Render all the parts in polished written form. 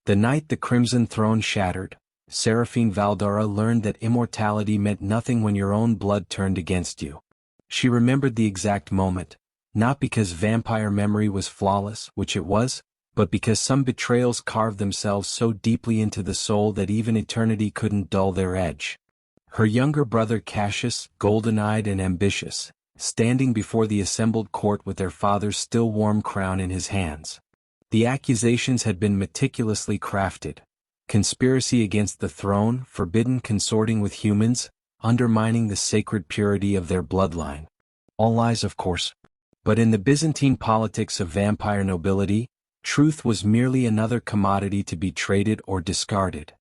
The night the Crimson Throne shattered, Seraphine Valdara learned that immortality meant nothing when your own blood turned against you. She remembered the exact moment, not because vampire memory was flawless, which it was, but because some betrayals carved themselves so deeply into the soul that even eternity couldn't dull their edge. Her younger brother Cassius, golden-eyed and ambitious, standing before the assembled court with their father's still warm crown in his hands. The accusations had been meticulously crafted. Conspiracy against the throne, forbidden consorting with humans, undermining the sacred purity of their bloodline. All lies, of course. But in the Byzantine politics of vampire nobility, truth was merely another commodity to be traded or discarded.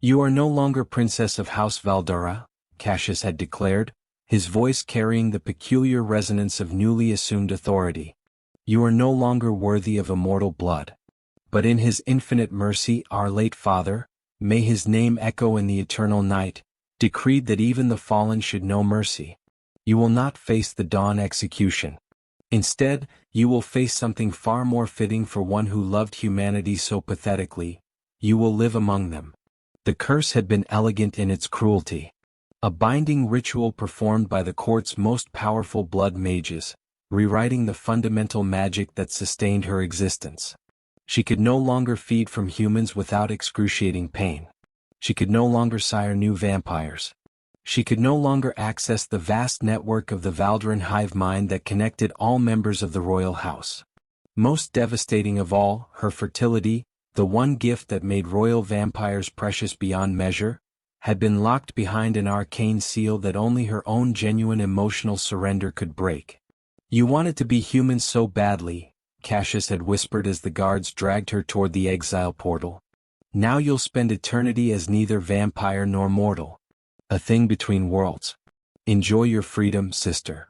"You are no longer Princess of House Valdara," Cassius had declared, his voice carrying the peculiar resonance of newly assumed authority. "You are no longer worthy of immortal blood." But in his infinite mercy, our late father, may his name echo in the eternal night, decreed that even the fallen should know mercy. You will not face the dawn execution. Instead, you will face something far more fitting for one who loved humanity so pathetically. You will live among them. The curse had been elegant in its cruelty. A binding ritual performed by the court's most powerful blood mages, rewriting the fundamental magic that sustained her existence. She could no longer feed from humans without excruciating pain. She could no longer sire new vampires. She could no longer access the vast network of the Valdaran hive mind that connected all members of the royal house. Most devastating of all, her fertility, the one gift that made royal vampires precious beyond measure, had been locked behind an arcane seal that only her own genuine emotional surrender could break. "You wanted to be human so badly," Cassius had whispered as the guards dragged her toward the exile portal. "Now you'll spend eternity as neither vampire nor mortal. A thing between worlds. Enjoy your freedom, sister."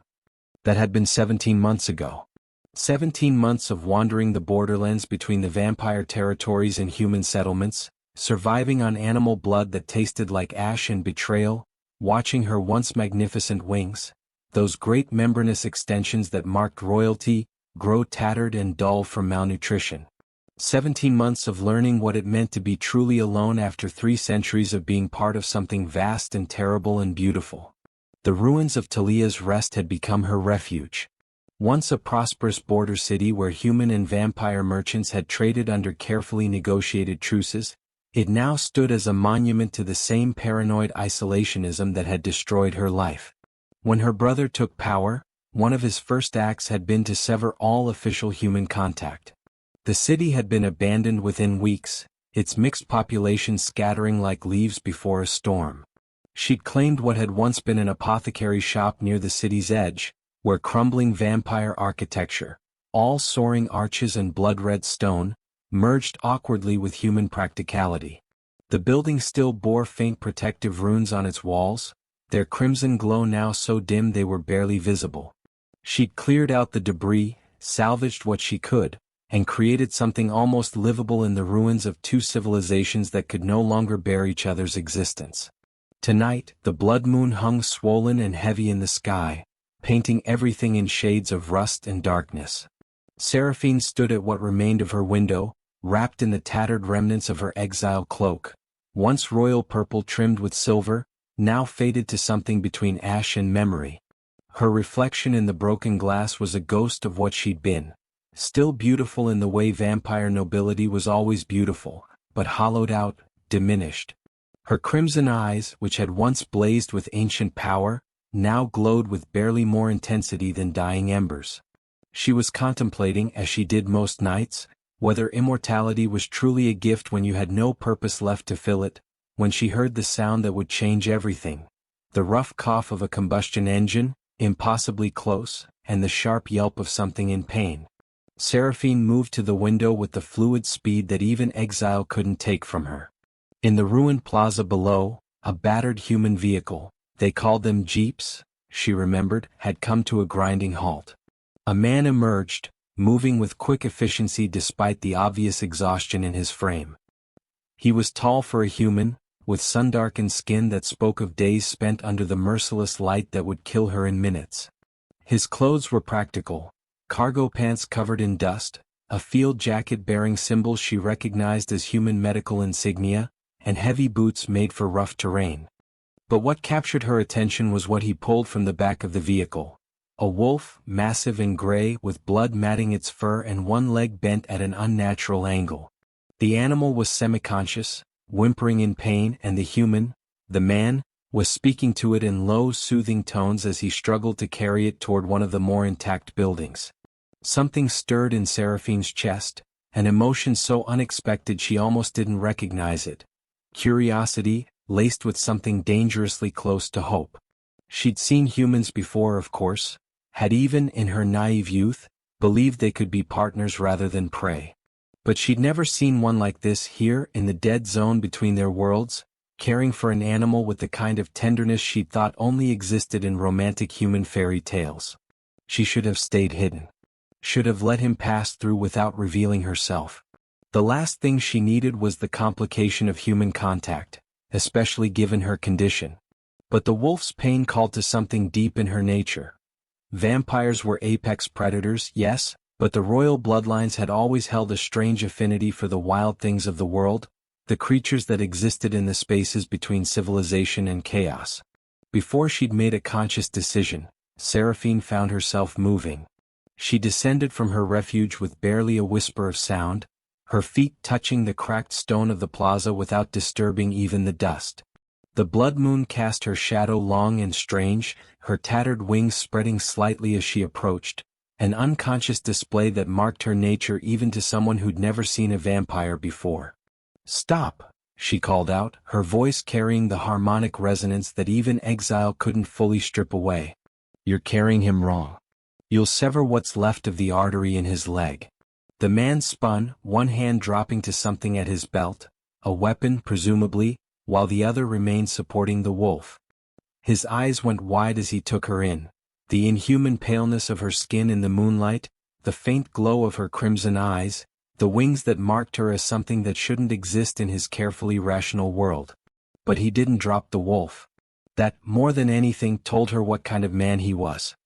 That had been 17 months ago. 17 months of wandering the borderlands between the vampire territories and human settlements, surviving on animal blood that tasted like ash and betrayal, watching her once magnificent wings, those great membranous extensions that marked royalty, grow tattered and dull from malnutrition. 17 months of learning what it meant to be truly alone after 3 centuries of being part of something vast and terrible and beautiful. The ruins of Talia's Rest had become her refuge. Once a prosperous border city where human and vampire merchants had traded under carefully negotiated truces, it now stood as a monument to the same paranoid isolationism that had destroyed her life. When her brother took power, one of his first acts had been to sever all official human contact. The city had been abandoned within weeks, its mixed population scattering like leaves before a storm. She'd claimed what had once been an apothecary shop near the city's edge, where crumbling vampire architecture, all soaring arches and blood-red stone, merged awkwardly with human practicality. The building still bore faint protective runes on its walls, their crimson glow now so dim they were barely visible. She'd cleared out the debris, salvaged what she could, and created something almost livable in the ruins of 2 civilizations that could no longer bear each other's existence. Tonight, the blood moon hung swollen and heavy in the sky, painting everything in shades of rust and darkness. Seraphine stood at what remained of her window, wrapped in the tattered remnants of her exile cloak, once royal purple trimmed with silver, now faded to something between ash and memory. Her reflection in the broken glass was a ghost of what she'd been, still beautiful in the way vampire nobility was always beautiful, but hollowed out, diminished. Her crimson eyes, which had once blazed with ancient power, now glowed with barely more intensity than dying embers. She was contemplating, as she did most nights, whether immortality was truly a gift when you had no purpose left to fill it, when she heard the sound that would change everything, the rough cough of a combustion engine, impossibly close, and the sharp yelp of something in pain. Seraphine moved to the window with the fluid speed that even exile couldn't take from her. In the ruined plaza below, a battered human vehicle, they called them jeeps, she remembered, had come to a grinding halt. A man emerged, moving with quick efficiency despite the obvious exhaustion in his frame. He was tall for a human, with sun-darkened skin that spoke of days spent under the merciless light that would kill her in minutes. His clothes were practical, cargo pants covered in dust, a field jacket bearing symbols she recognized as human medical insignia, and heavy boots made for rough terrain. But what captured her attention was what he pulled from the back of the vehicle. A wolf, massive and gray, with blood matting its fur and one leg bent at an unnatural angle. The animal was semi-conscious, whimpering in pain, and the man, was speaking to it in low, soothing tones as he struggled to carry it toward one of the more intact buildings. Something stirred in Seraphine's chest, an emotion so unexpected she almost didn't recognize it. Curiosity, laced with something dangerously close to hope. She'd seen humans before, of course, had even, in her naive youth, believed they could be partners rather than prey. But she'd never seen one like this here in the dead zone between their worlds, caring for an animal with the kind of tenderness she'd thought only existed in romantic human fairy tales. She should have stayed hidden. Should have let him pass through without revealing herself. The last thing she needed was the complication of human contact, especially given her condition. But the wolf's pain called to something deep in her nature. Vampires were apex predators, yes, but the royal bloodlines had always held a strange affinity for the wild things of the world, the creatures that existed in the spaces between civilization and chaos. Before she'd made a conscious decision, Seraphine found herself moving. She descended from her refuge with barely a whisper of sound, her feet touching the cracked stone of the plaza without disturbing even the dust. The blood moon cast her shadow long and strange, her tattered wings spreading slightly as she approached, an unconscious display that marked her nature even to someone who'd never seen a vampire before. "Stop," she called out, her voice carrying the harmonic resonance that even exile couldn't fully strip away. "You're carrying him wrong. You'll sever what's left of the artery in his leg." The man spun, one hand dropping to something at his belt, a weapon presumably, while the other remained supporting the wolf. His eyes went wide as he took her in, the inhuman paleness of her skin in the moonlight, the faint glow of her crimson eyes, the wings that marked her as something that shouldn't exist in his carefully rational world. But he didn't drop the wolf. That, more than anything, told her what kind of man he was.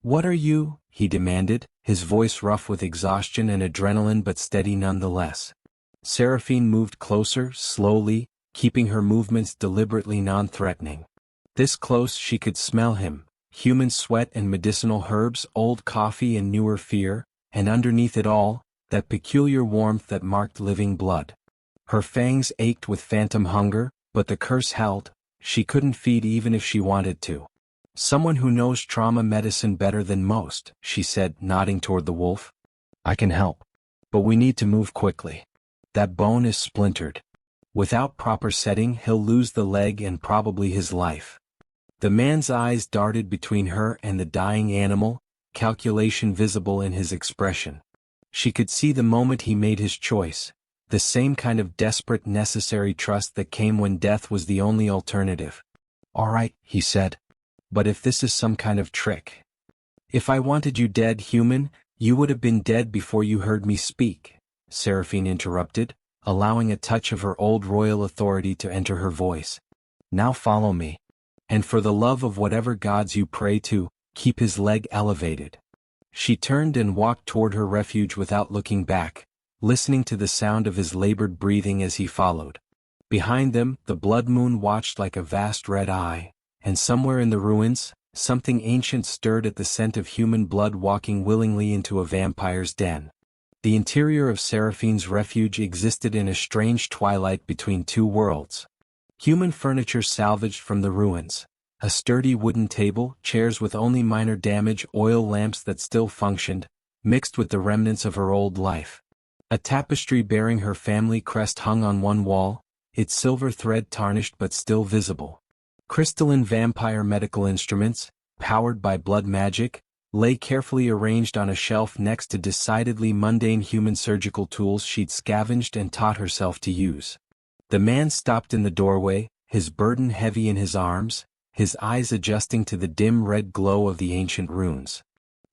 What are you?" he demanded, his voice rough with exhaustion and adrenaline but steady nonetheless. Seraphine moved closer, slowly, keeping her movements deliberately non-threatening. This close she could smell him, human sweat and medicinal herbs, old coffee and newer fear, and underneath it all, that peculiar warmth that marked living blood. Her fangs ached with phantom hunger, but the curse held, she couldn't feed even if she wanted to. "Someone who knows trauma medicine better than most," she said, nodding toward the wolf. "I can help. But we need to move quickly. That bone is splintered. Without proper setting, he'll lose the leg and probably his life." The man's eyes darted between her and the dying animal, calculation visible in his expression. She could see the moment he made his choice, the same kind of desperate necessary trust that came when death was the only alternative. "All right," he said. "But if this is some kind of trick. If I wanted you dead, human, you would have been dead before you heard me speak," Seraphine interrupted, allowing a touch of her old royal authority to enter her voice. "Now follow me. And for the love of whatever gods you pray to, keep his leg elevated." She turned and walked toward her refuge without looking back, listening to the sound of his labored breathing as he followed. Behind them, the blood moon watched like a vast red eye, and somewhere in the ruins, something ancient stirred at the scent of human blood walking willingly into a vampire's den. The interior of Seraphine's refuge existed in a strange twilight between two worlds. Human furniture salvaged from the ruins, a sturdy wooden table, chairs with only minor damage, oil lamps that still functioned, mixed with the remnants of her old life. A tapestry bearing her family crest hung on one wall, its silver thread tarnished but still visible. Crystalline vampire medical instruments, powered by blood magic, lay carefully arranged on a shelf next to decidedly mundane human surgical tools she'd scavenged and taught herself to use. The man stopped in the doorway, his burden heavy in his arms, his eyes adjusting to the dim red glow of the ancient runes.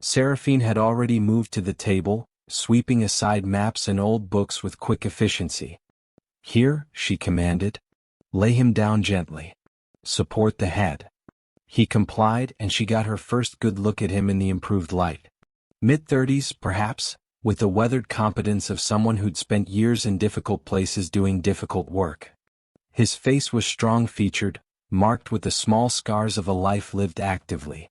Seraphine had already moved to the table, sweeping aside maps and old books with quick efficiency. "Here," she commanded. "Lay him down gently. Support the head." He complied, and she got her first good look at him in the improved light. Mid-30s, perhaps, with the weathered competence of someone who'd spent years in difficult places doing difficult work. His face was strong-featured, marked with the small scars of a life lived actively.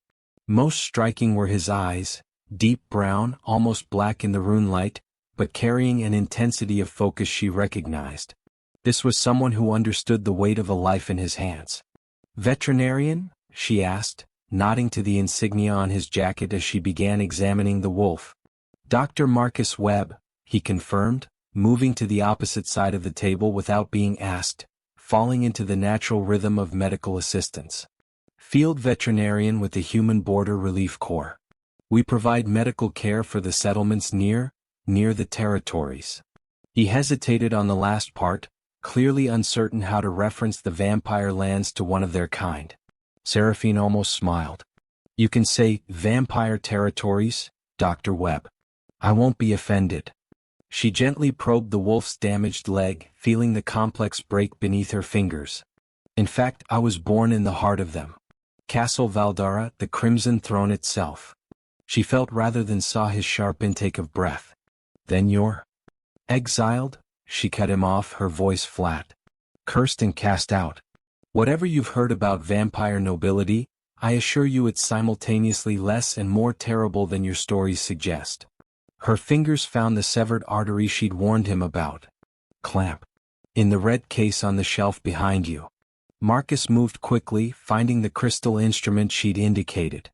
Most striking were his eyes, deep brown, almost black in the moonlight, but carrying an intensity of focus she recognized. This was someone who understood the weight of a life in his hands. "Veterinarian?" she asked, nodding to the insignia on his jacket as she began examining the wolf. "Dr. Marcus Webb," he confirmed, moving to the opposite side of the table without being asked, falling into the natural rhythm of medical assistance. "Field veterinarian with the Human Border Relief Corps. We provide medical care for the settlements near the territories." He hesitated on the last part, clearly uncertain how to reference the vampire lands to one of their kind. Seraphine almost smiled. "You can say vampire territories, Dr. Webb. I won't be offended." She gently probed the wolf's damaged leg, feeling the complex break beneath her fingers. "In fact, I was born in the heart of them. Castle Valdara, the Crimson Throne itself." She felt rather than saw his sharp intake of breath. "Then you're exiled?" She cut him off, her voice flat. "Cursed and cast out. Whatever you've heard about vampire nobility, I assure you it's simultaneously less and more terrible than your stories suggest." Her fingers found the severed artery she'd warned him about. "Clamp. In the red case on the shelf behind you." Marcus moved quickly, finding the crystal instrument she'd indicated.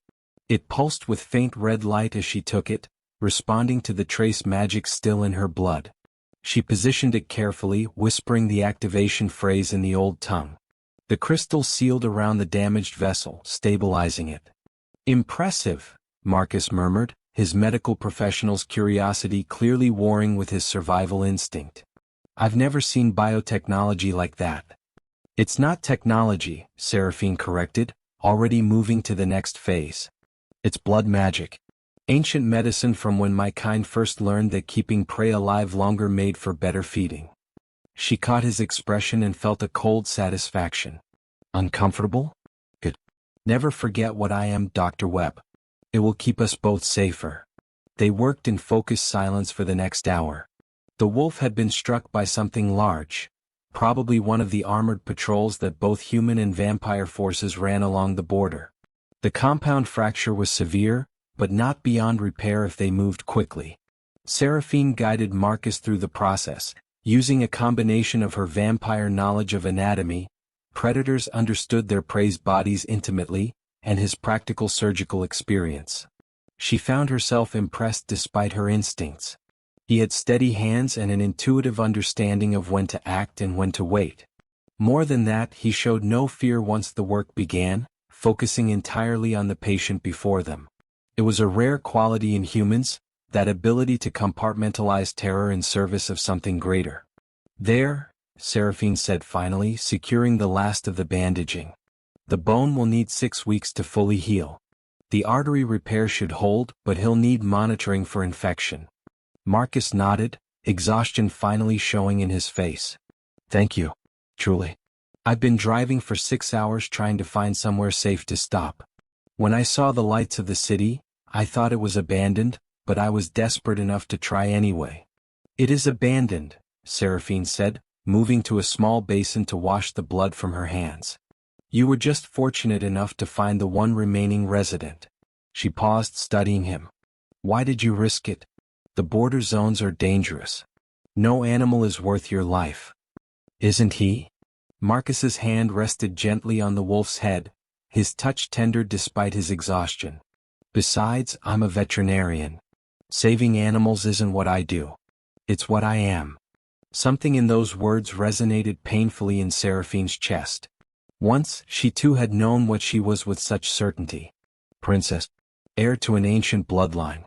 It pulsed with faint red light as she took it, responding to the trace magic still in her blood. She positioned it carefully, whispering the activation phrase in the old tongue. The crystal sealed around the damaged vessel, stabilizing it. "Impressive," Marcus murmured, his medical professional's curiosity clearly warring with his survival instinct. "I've never seen biotechnology like that." "It's not technology," Seraphine corrected, already moving to the next phase. "It's blood magic. Ancient medicine from when my kind first learned that keeping prey alive longer made for better feeding." She caught his expression and felt a cold satisfaction. "Uncomfortable? Good. Never forget what I am, Dr. Webb. It will keep us both safer." They worked in focused silence for the next hour. The wolf had been struck by something large, probably one of the armored patrols that both human and vampire forces ran along the border. The compound fracture was severe, but not beyond repair if they moved quickly. Seraphine guided Marcus through the process, using a combination of her vampire knowledge of anatomy. Predators understood their prey's bodies intimately, and his practical surgical experience. She found herself impressed despite her instincts. He had steady hands and an intuitive understanding of when to act and when to wait. More than that, he showed no fear once the work began, focusing entirely on the patient before them. It was a rare quality in humans, that ability to compartmentalize terror in service of something greater. "There," Seraphine said finally, securing the last of the bandaging. "The bone will need 6 weeks to fully heal. The artery repair should hold, but he'll need monitoring for infection." Marcus nodded, exhaustion finally showing in his face. "Thank you. Truly. I've been driving for 6 hours trying to find somewhere safe to stop. When I saw the lights of the city, I thought it was abandoned, but I was desperate enough to try anyway." "It is abandoned," Seraphine said, moving to a small basin to wash the blood from her hands. "You were just fortunate enough to find the one remaining resident." She paused, studying him. "Why did you risk it? The border zones are dangerous. No animal is worth your life." "Isn't he?" Marcus's hand rested gently on the wolf's head, his touch tender despite his exhaustion. "Besides, I'm a veterinarian. Saving animals isn't what I do. It's what I am." Something in those words resonated painfully in Seraphine's chest. Once, she too had known what she was with such certainty. Princess. Heir to an ancient bloodline.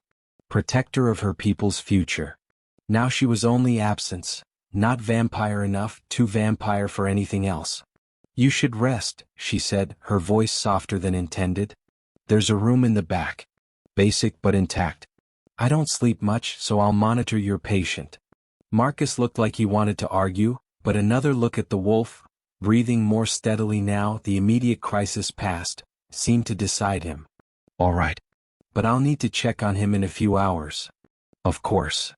Protector of her people's future. Now she was only absence, not vampire enough, too vampire for anything else. "You should rest," she said, her voice softer than intended. "There's a room in the back. Basic but intact. I don't sleep much, so I'll monitor your patient." Marcus looked like he wanted to argue, but another look at the wolf, breathing more steadily now, the immediate crisis past, seemed to decide him. "All right. But I'll need to check on him in a few hours." Of course.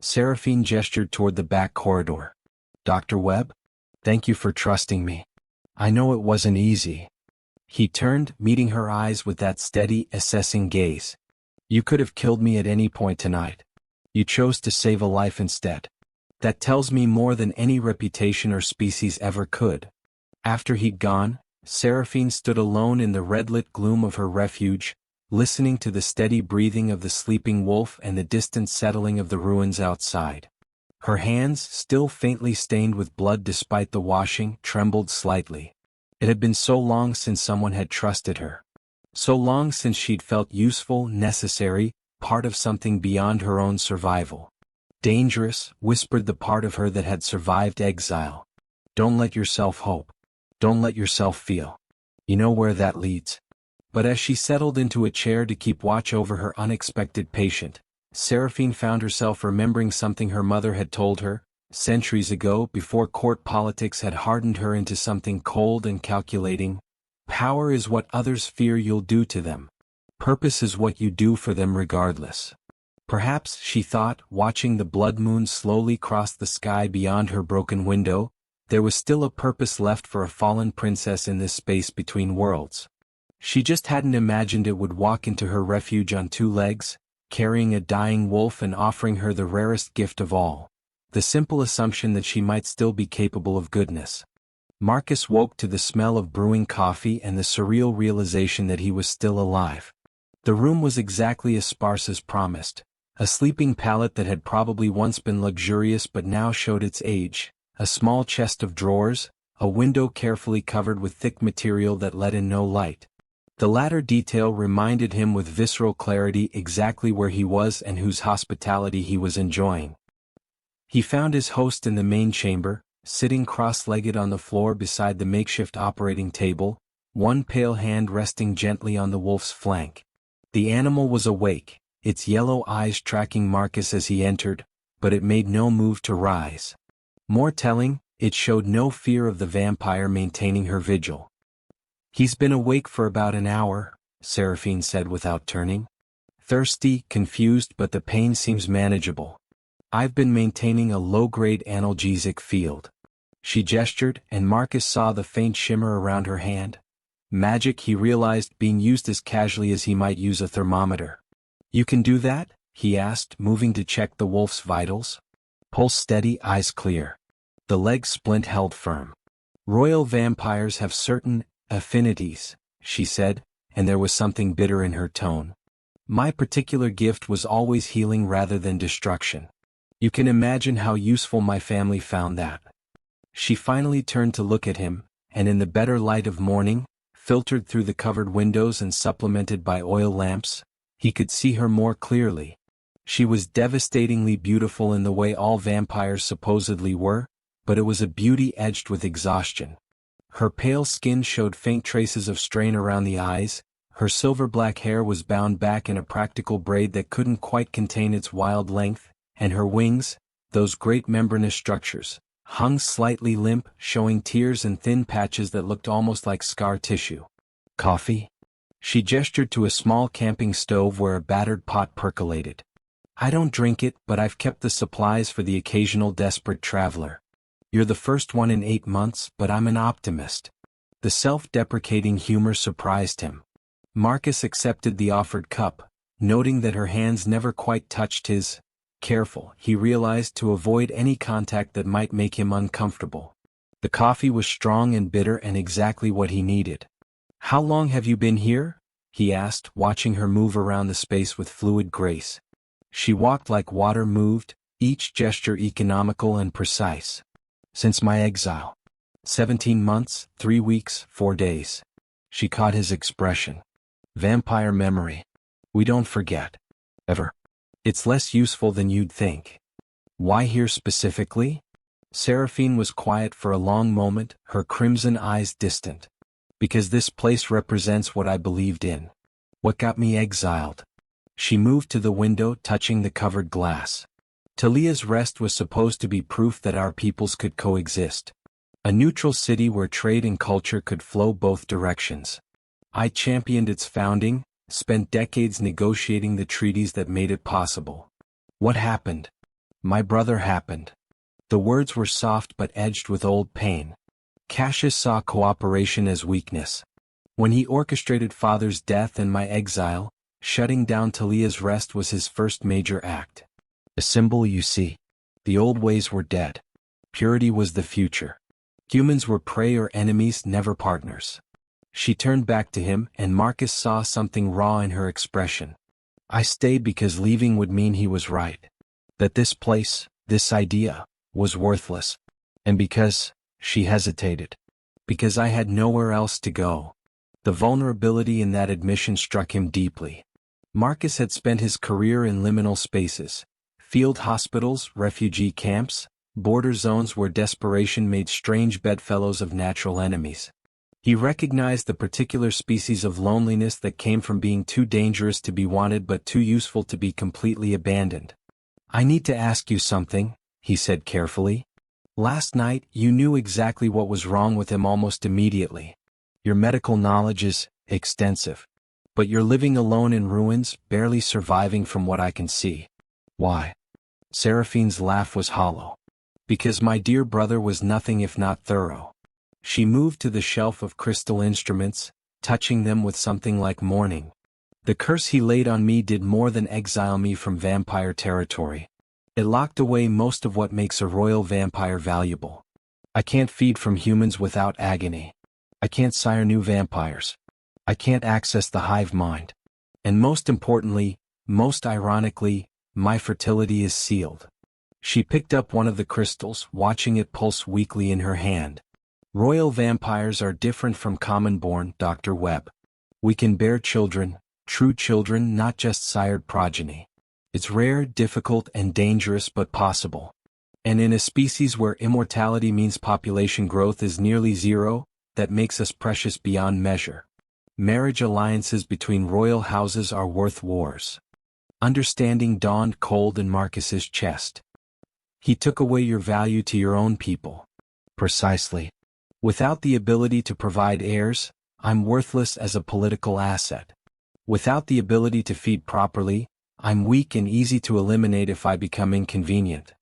Seraphine gestured toward the back corridor. Dr. Webb? Thank you for trusting me. I know it wasn't easy. He turned, meeting her eyes with that steady, assessing gaze. You could have killed me at any point tonight. You chose to save a life instead. That tells me more than any reputation or species ever could. After he'd gone, Seraphine stood alone in the red-lit gloom of her refuge, listening to the steady breathing of the sleeping wolf and the distant settling of the ruins outside. Her hands, still faintly stained with blood despite the washing, trembled slightly. It had been so long since someone had trusted her. So long since she'd felt useful, necessary, part of something beyond her own survival. Dangerous, whispered the part of her that had survived exile. Don't let yourself hope. Don't let yourself feel. You know where that leads. But as she settled into a chair to keep watch over her unexpected patient, Seraphine found herself remembering something her mother had told her, centuries ago, before court politics had hardened her into something cold and calculating. Power is what others fear you'll do to them. Purpose is what you do for them regardless. Perhaps, she thought, watching the blood moon slowly cross the sky beyond her broken window, there was still a purpose left for a fallen princess in this space between worlds. She just hadn't imagined it would walk into her refuge on two legs, carrying a dying wolf and offering her the rarest gift of all, the simple assumption that she might still be capable of goodness. Marcus woke to the smell of brewing coffee and the surreal realization that he was still alive. The room was exactly as sparse as promised, a sleeping pallet that had probably once been luxurious but now showed its age, a small chest of drawers, a window carefully covered with thick material that let in no light. The latter detail reminded him with visceral clarity exactly where he was and whose hospitality he was enjoying. He found his host in the main chamber, sitting cross-legged on the floor beside the makeshift operating table, one pale hand resting gently on the wolf's flank. The animal was awake, its yellow eyes tracking Marcus as he entered, but it made no move to rise. More telling, it showed no fear of the vampire maintaining her vigil. He's been awake for about an hour, Seraphine said without turning. Thirsty, confused, but the pain seems manageable. I've been maintaining a low-grade analgesic field. She gestured, and Marcus saw the faint shimmer around her hand. Magic, he realized, being used as casually as he might use a thermometer. You can do that? He asked, moving to check the wolf's vitals. Pulse steady, eyes clear. The leg splint held firm. Royal vampires have certain affinities, she said, and there was something bitter in her tone. My particular gift was always healing rather than destruction. You can imagine how useful my family found that. She finally turned to look at him, and in the better light of morning, filtered through the covered windows and supplemented by oil lamps, he could see her more clearly. She was devastatingly beautiful in the way all vampires supposedly were, but it was a beauty edged with exhaustion. Her pale skin showed faint traces of strain around the eyes, her silver-black hair was bound back in a practical braid that couldn't quite contain its wild length, and her wings, those great membranous structures, hung slightly limp, showing tears and thin patches that looked almost like scar tissue. Coffee? She gestured to a small camping stove where a battered pot percolated. I don't drink it, but I've kept the supplies for the occasional desperate traveler. You're the first one in 8 months, but I'm an optimist. The self-deprecating humor surprised him. Marcus accepted the offered cup, noting that her hands never quite touched his. Careful, he realized, to avoid any contact that might make him uncomfortable. The coffee was strong and bitter and exactly what he needed. How long have you been here? He asked, watching her move around the space with fluid grace. She walked like water moved, each gesture economical and precise. Since my exile. 17 months, 3 weeks, 4 days. She caught his expression. Vampire memory. We don't forget. Ever. It's less useful than you'd think. Why here specifically? Seraphine was quiet for a long moment, her crimson eyes distant. Because this place represents what I believed in. What got me exiled. She moved to the window, touching the covered glass. Talia's rest was supposed to be proof that our peoples could coexist. A neutral city where trade and culture could flow both directions. I championed its founding, spent decades negotiating the treaties that made it possible. What happened? My brother happened. The words were soft but edged with old pain. Cassius saw cooperation as weakness. When he orchestrated Father's death and my exile, shutting down Talia's rest was his first major act. A symbol, you see. The old ways were dead. Purity was the future. Humans were prey or enemies, never partners. She turned back to him, and Marcus saw something raw in her expression. I stayed because leaving would mean he was right. That this place, this idea, was worthless. And because, she hesitated. Because I had nowhere else to go. The vulnerability in that admission struck him deeply. Marcus had spent his career in liminal spaces. Field hospitals, refugee camps, border zones where desperation made strange bedfellows of natural enemies. He recognized the particular species of loneliness that came from being too dangerous to be wanted but too useful to be completely abandoned. I need to ask you something, he said carefully. Last night, you knew exactly what was wrong with him almost immediately. Your medical knowledge is extensive. But you're living alone in ruins, barely surviving from what I can see. Why? Seraphine's laugh was hollow. Because my dear brother was nothing if not thorough. She moved to the shelf of crystal instruments, touching them with something like mourning. The curse he laid on me did more than exile me from vampire territory. It locked away most of what makes a royal vampire valuable. I can't feed from humans without agony. I can't sire new vampires. I can't access the hive mind. And most importantly, most ironically, my fertility is sealed. She picked up one of the crystals, watching it pulse weakly in her hand. Royal vampires are different from common-born, Dr. Webb. We can bear children, true children, not just sired progeny. It's rare, difficult, and dangerous but possible. And in a species where immortality means population growth is nearly zero, that makes us precious beyond measure. Marriage alliances between royal houses are worth wars. Understanding dawned cold in Marcus's chest. He took away your value to your own people. Precisely. Without the ability to provide heirs, I'm worthless as a political asset. Without the ability to feed properly, I'm weak and easy to eliminate if I become inconvenient.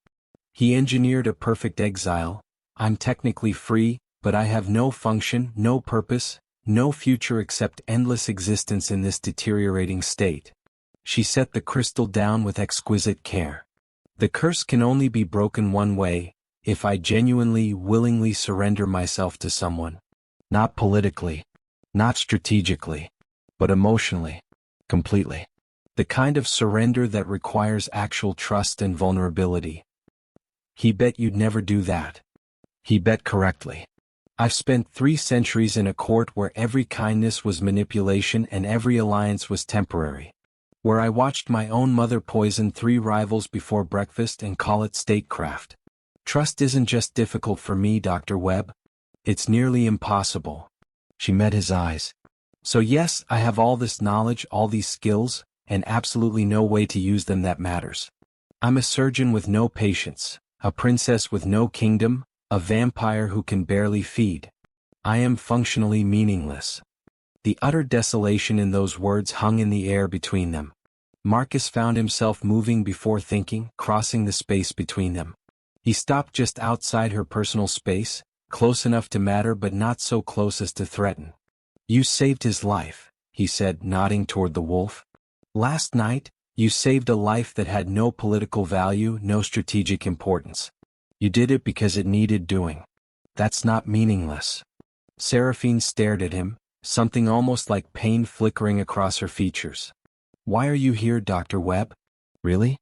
He engineered a perfect exile. I'm technically free, but I have no function, no purpose, no future except endless existence in this deteriorating state. She set the crystal down with exquisite care. The curse can only be broken one way, if I genuinely, willingly surrender myself to someone. Not politically, not strategically, but emotionally, completely. The kind of surrender that requires actual trust and vulnerability. He bet you'd never do that. He bet correctly. I've spent 3 centuries in a court where every kindness was manipulation and every alliance was temporary. Where I watched my own mother poison 3 rivals before breakfast and call it statecraft. Trust isn't just difficult for me, Dr. Webb. It's nearly impossible. She met his eyes. So yes, I have all this knowledge, all these skills, and absolutely no way to use them that matters. I'm a surgeon with no patience, a princess with no kingdom, a vampire who can barely feed. I am functionally meaningless. The utter desolation in those words hung in the air between them. Marcus found himself moving before thinking, crossing the space between them. He stopped just outside her personal space, close enough to matter but not so close as to threaten. You saved his life, he said, nodding toward the wolf. Last night, you saved a life that had no political value, no strategic importance. You did it because it needed doing. That's not meaningless. Seraphine stared at him, something almost like pain flickering across her features. Why are you here, Dr. Webb? Really?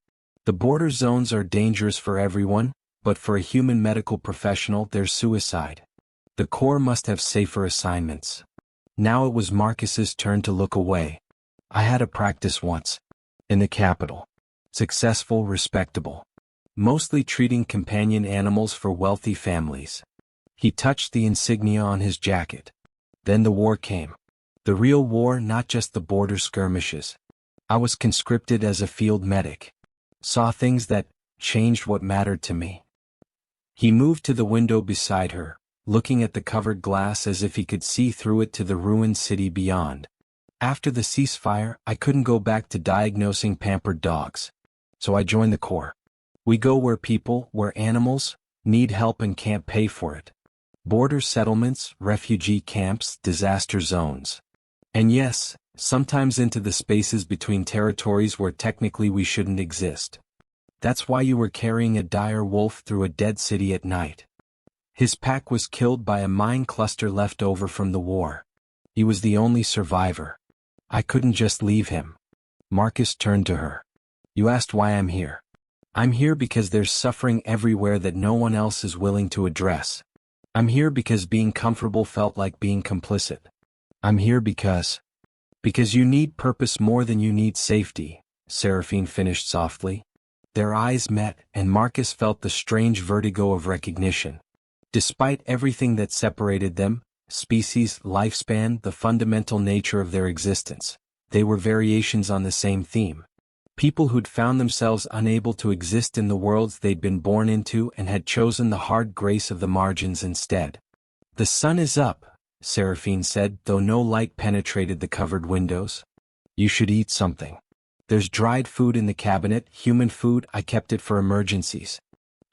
The border zones are dangerous for everyone, but for a human medical professional there's suicide. The Corps must have safer assignments. Now it was Marcus's turn to look away. I had a practice once. In the capital. Successful, respectable. Mostly treating companion animals for wealthy families. He touched the insignia on his jacket. Then the war came. The real war, not just the border skirmishes. I was conscripted as a field medic. Saw things that changed what mattered to me. He moved to the window beside her, looking at the covered glass as if he could see through it to the ruined city beyond. After the ceasefire, I couldn't go back to diagnosing pampered dogs. so I joined the Corps. We go where animals, need help and can't pay for it. Border settlements, refugee camps, disaster zones. And yes, sometimes into the spaces between territories where technically we shouldn't exist. That's why you were carrying a dire wolf through a dead city at night. His pack was killed by a mine cluster left over from the war. He was the only survivor. I couldn't just leave him. Marcus turned to her. You asked why I'm here. I'm here because there's suffering everywhere that no one else is willing to address. I'm here because being comfortable felt like being complicit. I'm here because you need purpose more than you need safety, Seraphine finished softly. Their eyes met, and Marcus felt the strange vertigo of recognition. Despite everything that separated them, species, lifespan, the fundamental nature of their existence, they were variations on the same theme. People who'd found themselves unable to exist in the worlds they'd been born into and had chosen the hard grace of the margins instead. The sun is up, Seraphine said, though no light penetrated the covered windows. You should eat something. There's dried food in the cabinet, human food, I kept it for emergencies.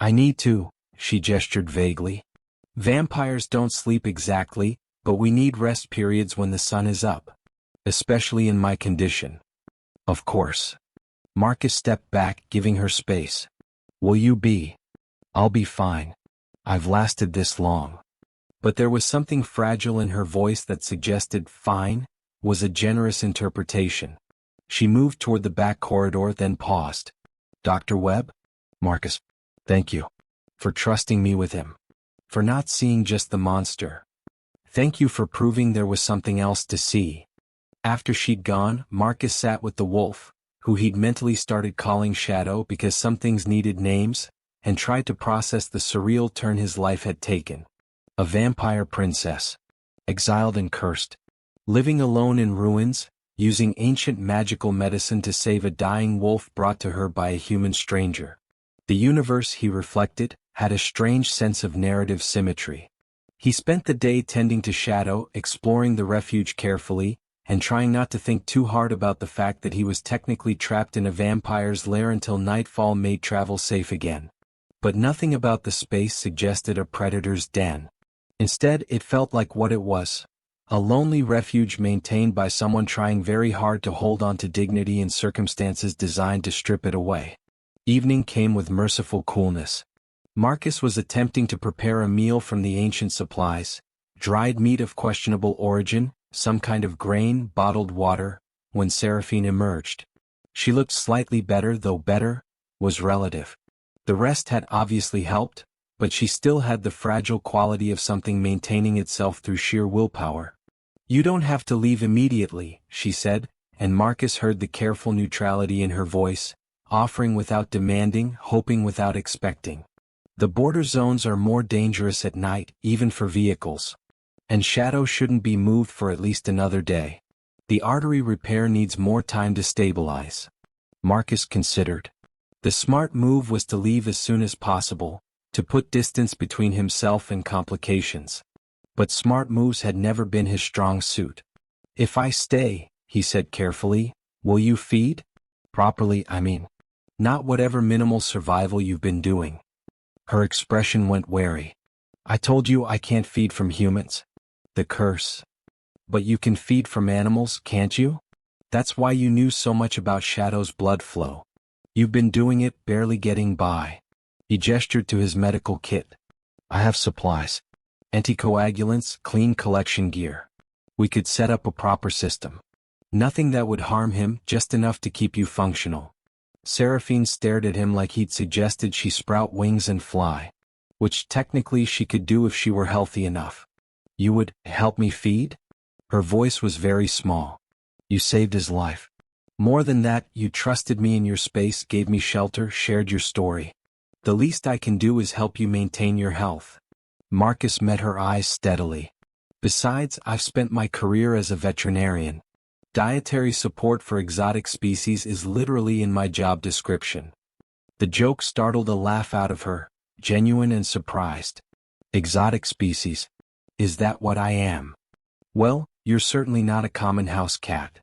I need to, she gestured vaguely. Vampires don't sleep exactly, but we need rest periods when the sun is up. Especially in my condition. Of course. Marcus stepped back, giving her space. Will you be? I'll be fine. I've lasted this long. But there was something fragile in her voice that suggested fine was a generous interpretation. She moved toward the back corridor, then paused. Dr. Webb? Marcus. Thank you. For trusting me with him. For not seeing just the monster. Thank you for proving there was something else to see. After she'd gone, Marcus sat with the wolf, who he'd mentally started calling Shadow because some things needed names, and tried to process the surreal turn his life had taken. A vampire princess. Exiled and cursed. Living alone in ruins, using ancient magical medicine to save a dying wolf brought to her by a human stranger. The universe, he reflected, had a strange sense of narrative symmetry. He spent the day tending to Shadow, exploring the refuge carefully, and trying not to think too hard about the fact that he was technically trapped in a vampire's lair until nightfall made travel safe again. But nothing about the space suggested a predator's den. Instead, it felt like what it was. A lonely refuge maintained by someone trying very hard to hold on to dignity in circumstances designed to strip it away. Evening came with merciful coolness. Marcus was attempting to prepare a meal from the ancient supplies, dried meat of questionable origin, some kind of grain, bottled water, when Seraphine emerged. She looked slightly better, though better was relative. The rest had obviously helped, but she still had the fragile quality of something maintaining itself through sheer willpower. You don't have to leave immediately, she said, and Marcus heard the careful neutrality in her voice, offering without demanding, hoping without expecting. The border zones are more dangerous at night, even for vehicles. And Shadow shouldn't be moved for at least another day. The artery repair needs more time to stabilize. Marcus considered. The smart move was to leave as soon as possible, to put distance between himself and complications. But smart moves had never been his strong suit. If I stay, he said carefully, will you feed? Properly, I mean. Not whatever minimal survival you've been doing. Her expression went wary. I told you I can't feed from humans. The curse. But you can feed from animals, can't you? That's why you knew so much about Shadow's blood flow. You've been doing it, barely getting by. He gestured to his medical kit. I have supplies. Anticoagulants, clean collection gear. We could set up a proper system. Nothing that would harm him, just enough to keep you functional. Seraphine stared at him like he'd suggested she sprout wings and fly. Which technically she could do if she were healthy enough. You would help me feed? Her voice was very small. You saved his life. More than that, you trusted me in your space, gave me shelter, shared your story. The least I can do is help you maintain your health. Marcus met her eyes steadily. Besides, I've spent my career as a veterinarian. Dietary support for exotic species is literally in my job description. The joke startled a laugh out of her, genuine and surprised. Exotic species? Is that what I am? Well, you're certainly not a common house cat.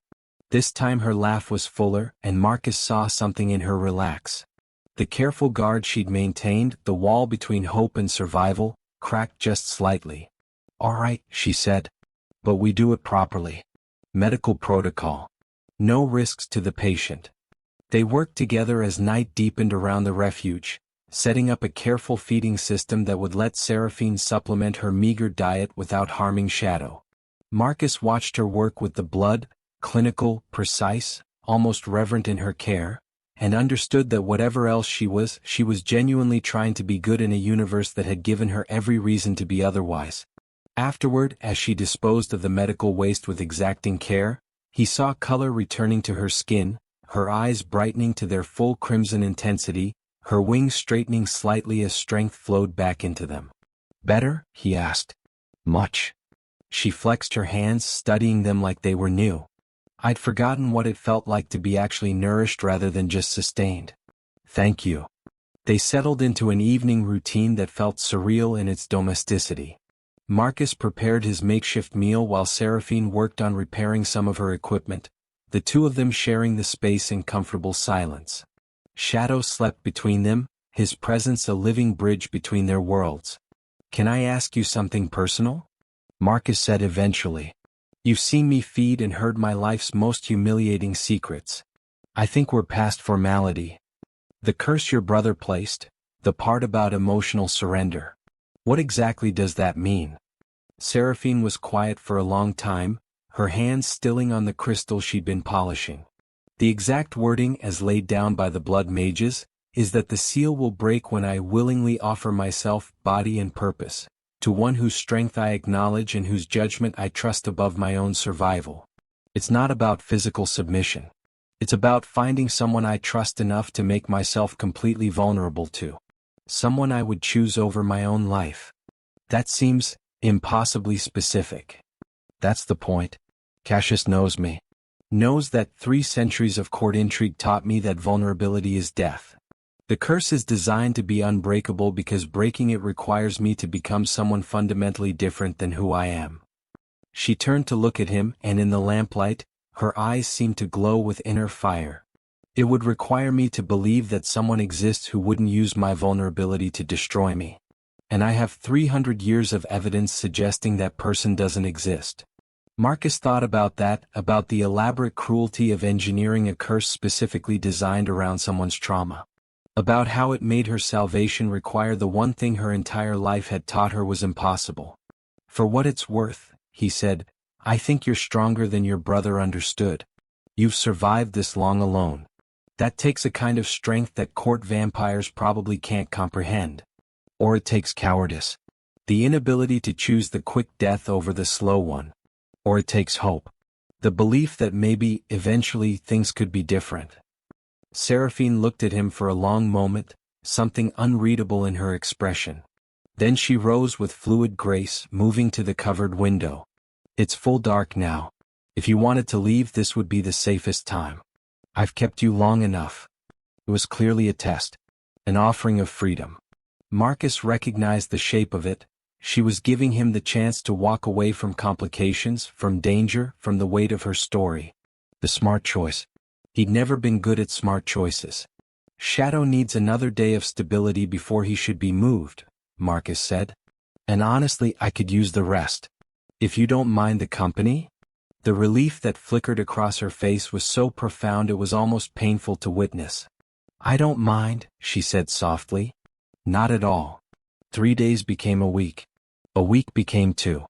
This time her laugh was fuller, and Marcus saw something in her relax. The careful guard she'd maintained, the wall between hope and survival, cracked just slightly. "All right," she said. "But we do it properly. Medical protocol. No risks to the patient." They worked together as night deepened around the refuge, setting up a careful feeding system that would let Seraphine supplement her meager diet without harming Shadow. Marcus watched her work with the blood, clinical, precise, almost reverent in her care, and understood that whatever else she was genuinely trying to be good in a universe that had given her every reason to be otherwise. Afterward, as she disposed of the medical waste with exacting care, he saw color returning to her skin, her eyes brightening to their full crimson intensity, her wings straightening slightly as strength flowed back into them. "Better?" he asked. "Much." She flexed her hands, studying them like they were new. "I'd forgotten what it felt like to be actually nourished rather than just sustained. Thank you." They settled into an evening routine that felt surreal in its domesticity. Marcus prepared his makeshift meal while Seraphine worked on repairing some of her equipment, the two of them sharing the space in comfortable silence. Shadow slept between them, his presence a living bridge between their worlds. "Can I ask you something personal?" Marcus said eventually. "You've seen me feed and heard my life's most humiliating secrets. I think we're past formality. The curse your brother placed, the part about emotional surrender. What exactly does that mean?" Seraphine was quiet for a long time, her hands stilling on the crystal she'd been polishing. "The exact wording, as laid down by the blood mages, is that the seal will break when I willingly offer myself, body and purpose, to one whose strength I acknowledge and whose judgment I trust above my own survival. It's not about physical submission. It's about finding someone I trust enough to make myself completely vulnerable to. Someone I would choose over my own life. That seems impossibly specific. That's the point. Cassius knows me. Knows that 3 centuries of court intrigue taught me that vulnerability is death. The curse is designed to be unbreakable because breaking it requires me to become someone fundamentally different than who I am." She turned to look at him, and in the lamplight, her eyes seemed to glow with inner fire. "It would require me to believe that someone exists who wouldn't use my vulnerability to destroy me. And I have 300 years of evidence suggesting that person doesn't exist." Marcus thought about that, about the elaborate cruelty of engineering a curse specifically designed around someone's trauma. About how it made her salvation require the one thing her entire life had taught her was impossible. "For what it's worth," he said, "I think you're stronger than your brother understood. You've survived this long alone. That takes a kind of strength that court vampires probably can't comprehend. Or it takes cowardice. The inability to choose the quick death over the slow one. Or it takes hope. The belief that maybe, eventually, things could be different." Seraphine looked at him for a long moment, something unreadable in her expression. Then she rose with fluid grace, moving to the covered window. "It's full dark now. If you wanted to leave, this would be the safest time. I've kept you long enough." It was clearly a test. An offering of freedom. Marcus recognized the shape of it. She was giving him the chance to walk away from complications, from danger, from the weight of her story. The smart choice. He'd never been good at smart choices. "Shadow needs another day of stability before he should be moved," Marcus said. "And honestly, I could use the rest. If you don't mind the company?" The relief that flickered across her face was so profound it was almost painful to witness. "I don't mind," she said softly. "Not at all." 3 days became a week. A week became 2.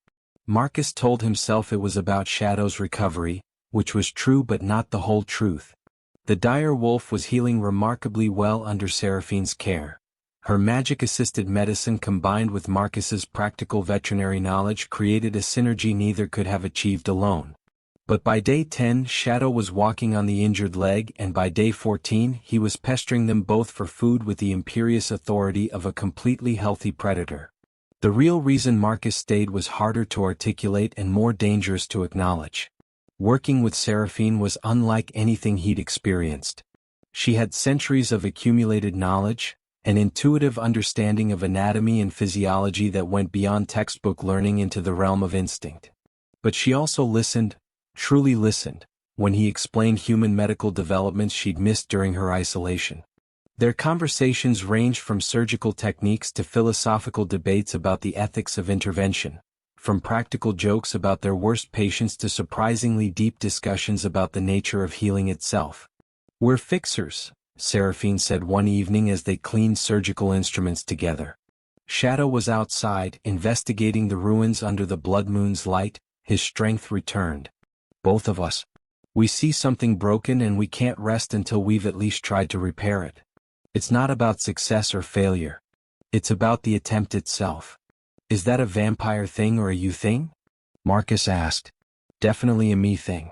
Marcus told himself it was about Shadow's recovery, which was true but not the whole truth. The dire wolf was healing remarkably well under Seraphine's care. Her magic-assisted medicine combined with Marcus's practical veterinary knowledge created a synergy neither could have achieved alone. But by day 10 Shadow was walking on the injured leg, and by day 14 he was pestering them both for food with the imperious authority of a completely healthy predator. The real reason Marcus stayed was harder to articulate and more dangerous to acknowledge. Working with Seraphine was unlike anything he'd experienced. She had centuries of accumulated knowledge, an intuitive understanding of anatomy and physiology that went beyond textbook learning into the realm of instinct. But she also listened, truly listened, when he explained human medical developments she'd missed during her isolation. Their conversations ranged from surgical techniques to philosophical debates about the ethics of intervention, from practical jokes about their worst patients to surprisingly deep discussions about the nature of healing itself. "We're fixers," Seraphine said one evening as they cleaned surgical instruments together. Shadow was outside, investigating the ruins under the blood moon's light. His strength returned. "Both of us. We see something broken and we can't rest until we've at least tried to repair it. It's not about success or failure. It's about the attempt itself." "Is that a vampire thing or a you thing?" Marcus asked. "Definitely a me thing.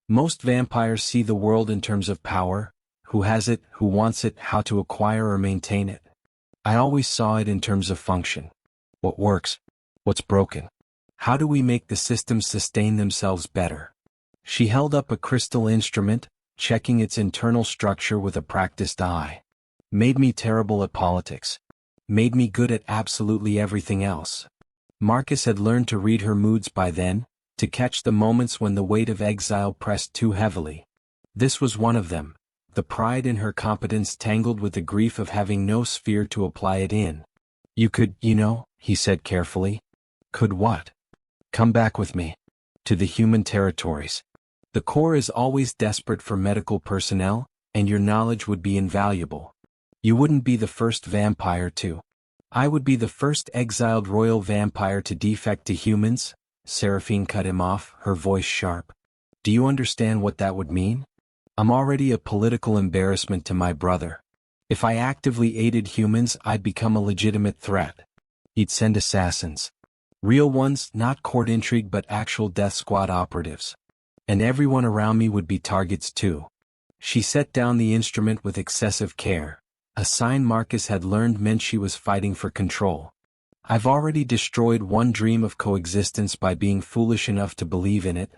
Most vampires see the world in terms of power, who has it, who wants it, how to acquire or maintain it. I always saw it in terms of function. What works? What's broken? How do we make the systems sustain themselves better?" She held up a crystal instrument, checking its internal structure with a practiced eye. "Made me terrible at politics. Made me good at absolutely everything else." Marcus had learned to read her moods by then, to catch the moments when the weight of exile pressed too heavily. This was one of them, the pride in her competence tangled with the grief of having no sphere to apply it in. "You could, he said carefully. "Could what?" "Come back with me. To the human territories. The Corps is always desperate for medical personnel, and your knowledge would be invaluable. You wouldn't be the first vampire to. I would be the first exiled royal vampire to defect to humans." Seraphine cut him off, her voice sharp. "Do you understand what that would mean? I'm already a political embarrassment to my brother. If I actively aided humans, I'd become a legitimate threat. He'd send assassins. Real ones, not court intrigue but actual death squad operatives. And everyone around me would be targets too." She set down the instrument with excessive care, a sign Marcus had learned meant she was fighting for control. "I've already destroyed one dream of coexistence by being foolish enough to believe in it.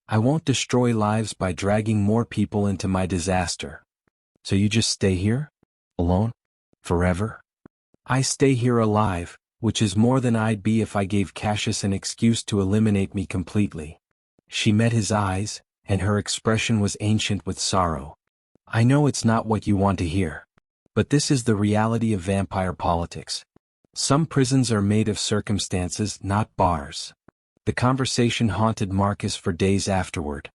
I won't destroy lives by dragging more people into my disaster." "So you just stay here? Alone? Forever?" "I stay here alive, which is more than I'd be if I gave Cassius an excuse to eliminate me completely." She met his eyes, and her expression was ancient with sorrow. "I know it's not what you want to hear. But this is the reality of vampire politics. Some prisons are made of circumstances, not bars." The conversation haunted Marcus for days afterward.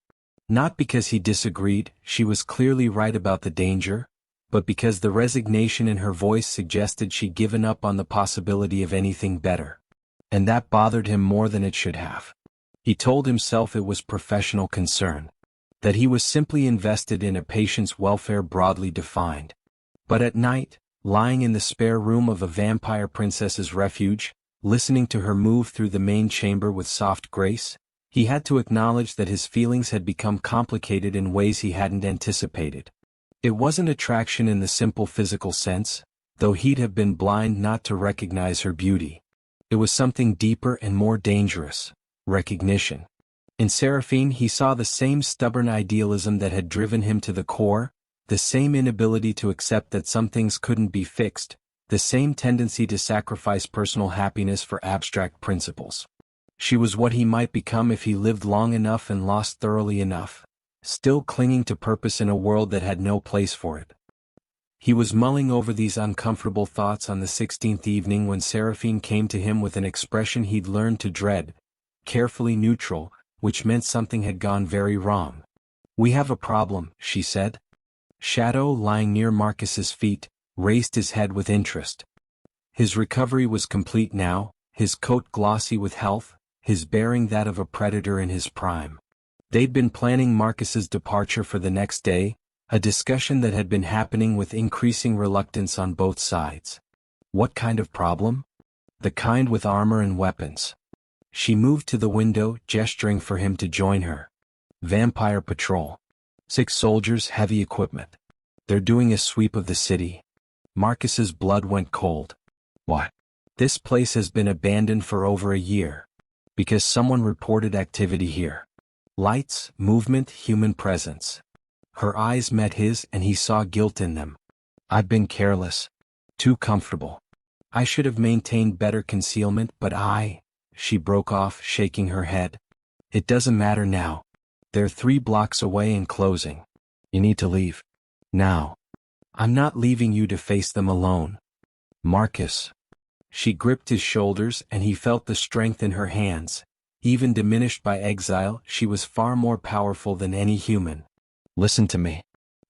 Not because he disagreed, she was clearly right about the danger, but because the resignation in her voice suggested she'd given up on the possibility of anything better. And that bothered him more than it should have. He told himself it was professional concern, that he was simply invested in a patient's welfare broadly defined. But at night, lying in the spare room of a vampire princess's refuge, listening to her move through the main chamber with soft grace, he had to acknowledge that his feelings had become complicated in ways he hadn't anticipated. It wasn't attraction in the simple physical sense, though he'd have been blind not to recognize her beauty. It was something deeper and more dangerous: recognition. In Seraphine he saw the same stubborn idealism that had driven him to the core, the same inability to accept that some things couldn't be fixed, the same tendency to sacrifice personal happiness for abstract principles. She was what he might become if he lived long enough and lost thoroughly enough, still clinging to purpose in a world that had no place for it. He was mulling over these uncomfortable thoughts on the 16th evening when Seraphine came to him with an expression he'd learned to dread, carefully neutral, which meant something had gone very wrong. "We have a problem," she said. Shadow, lying near Marcus's feet, raised his head with interest. His recovery was complete now, his coat glossy with health, his bearing that of a predator in his prime. They'd been planning Marcus's departure for the next day, a discussion that had been happening with increasing reluctance on both sides. What kind of problem? The kind with armor and weapons. She moved to the window, gesturing for him to join her. "Vampire patrol. 6 soldiers, heavy equipment. They're doing a sweep of the city." Marcus's blood went cold. "What?" "This place has been abandoned for over a year. Because someone reported activity here. Lights, movement, human presence." Her eyes met his and he saw guilt in them. "I've been careless. Too comfortable. I should have maintained better concealment, but she broke off, shaking her head. "It doesn't matter now. They're 3 blocks away and closing. You need to leave. Now. I'm not leaving you to face them alone. Marcus. She gripped his shoulders and he felt the strength in her hands. Even diminished by exile, she was far more powerful than any human. Listen to me.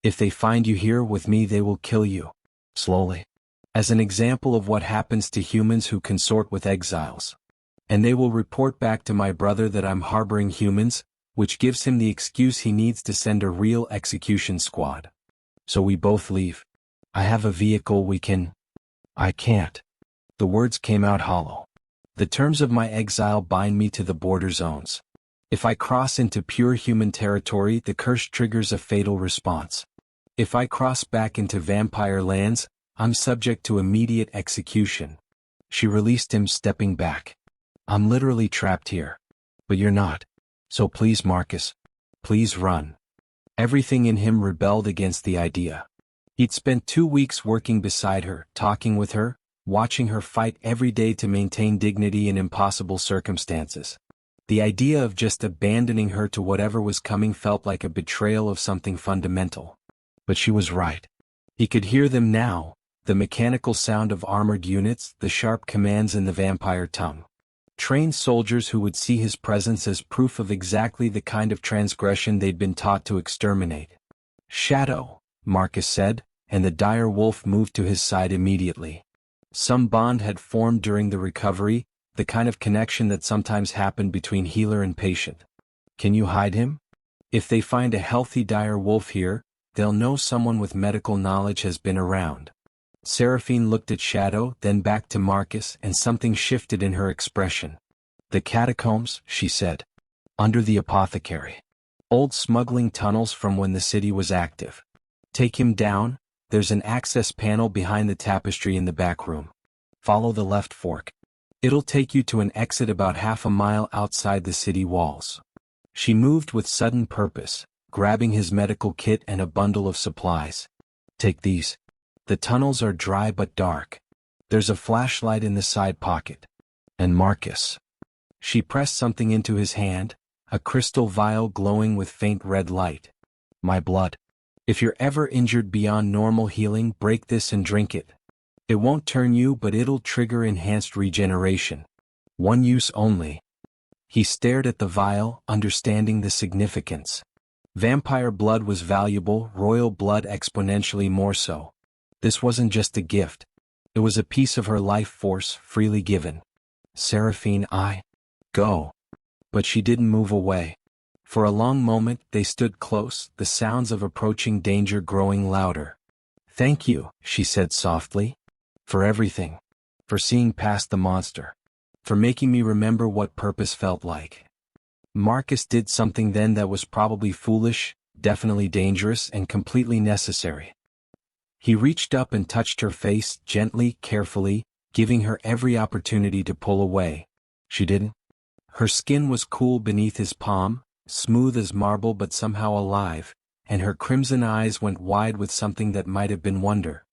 If they find you here with me, they will kill you. Slowly. As an example of what happens to humans who consort with exiles. And they will report back to my brother that I'm harboring humans, which gives him the excuse he needs to send a real execution squad. So we both leave. I have a vehicle we can... I can't. The words came out hollow. The terms of my exile bind me to the border zones. If I cross into pure human territory, the curse triggers a fatal response. If I cross back into vampire lands, I'm subject to immediate execution. She released him, stepping back. I'm literally trapped here. But you're not. So please, Marcus. Please run. Everything in him rebelled against the idea. He'd spent 2 weeks working beside her, talking with her, watching her fight every day to maintain dignity in impossible circumstances. The idea of just abandoning her to whatever was coming felt like a betrayal of something fundamental. But she was right. He could hear them now, the mechanical sound of armored units, the sharp commands in the vampire tongue. Trained soldiers who would see his presence as proof of exactly the kind of transgression they'd been taught to exterminate. Shadow, Marcus said, and the dire wolf moved to his side immediately. Some bond had formed during the recovery, the kind of connection that sometimes happened between healer and patient. Can you hide him? If they find a healthy dire wolf here, they'll know someone with medical knowledge has been around. Seraphine looked at Shadow, then back to Marcus, and something shifted in her expression. The catacombs, she said. Under the apothecary. Old smuggling tunnels from when the city was active. Take him down. There's an access panel behind the tapestry in the back room. Follow the left fork. It'll take you to an exit about half a mile outside the city walls. She moved with sudden purpose, grabbing his medical kit and a bundle of supplies. Take these. The tunnels are dry but dark. There's a flashlight in the side pocket. And Marcus. She pressed something into his hand, a crystal vial glowing with faint red light. My blood. If you're ever injured beyond normal healing, break this and drink it. It won't turn you, but it'll trigger enhanced regeneration. One use only. He stared at the vial, understanding the significance. Vampire blood was valuable, royal blood exponentially more so. This wasn't just a gift. It was a piece of her life force, freely given. Seraphine, go. But she didn't move away. For a long moment they stood close, the sounds of approaching danger growing louder. Thank you, she said softly. For everything. For seeing past the monster. For making me remember what purpose felt like. Marcus did something then that was probably foolish, definitely dangerous, and completely necessary. He reached up and touched her face, gently, carefully, giving her every opportunity to pull away. She didn't. Her skin was cool beneath his palm, smooth as marble but somehow alive, and her crimson eyes went wide with something that might have been wonder.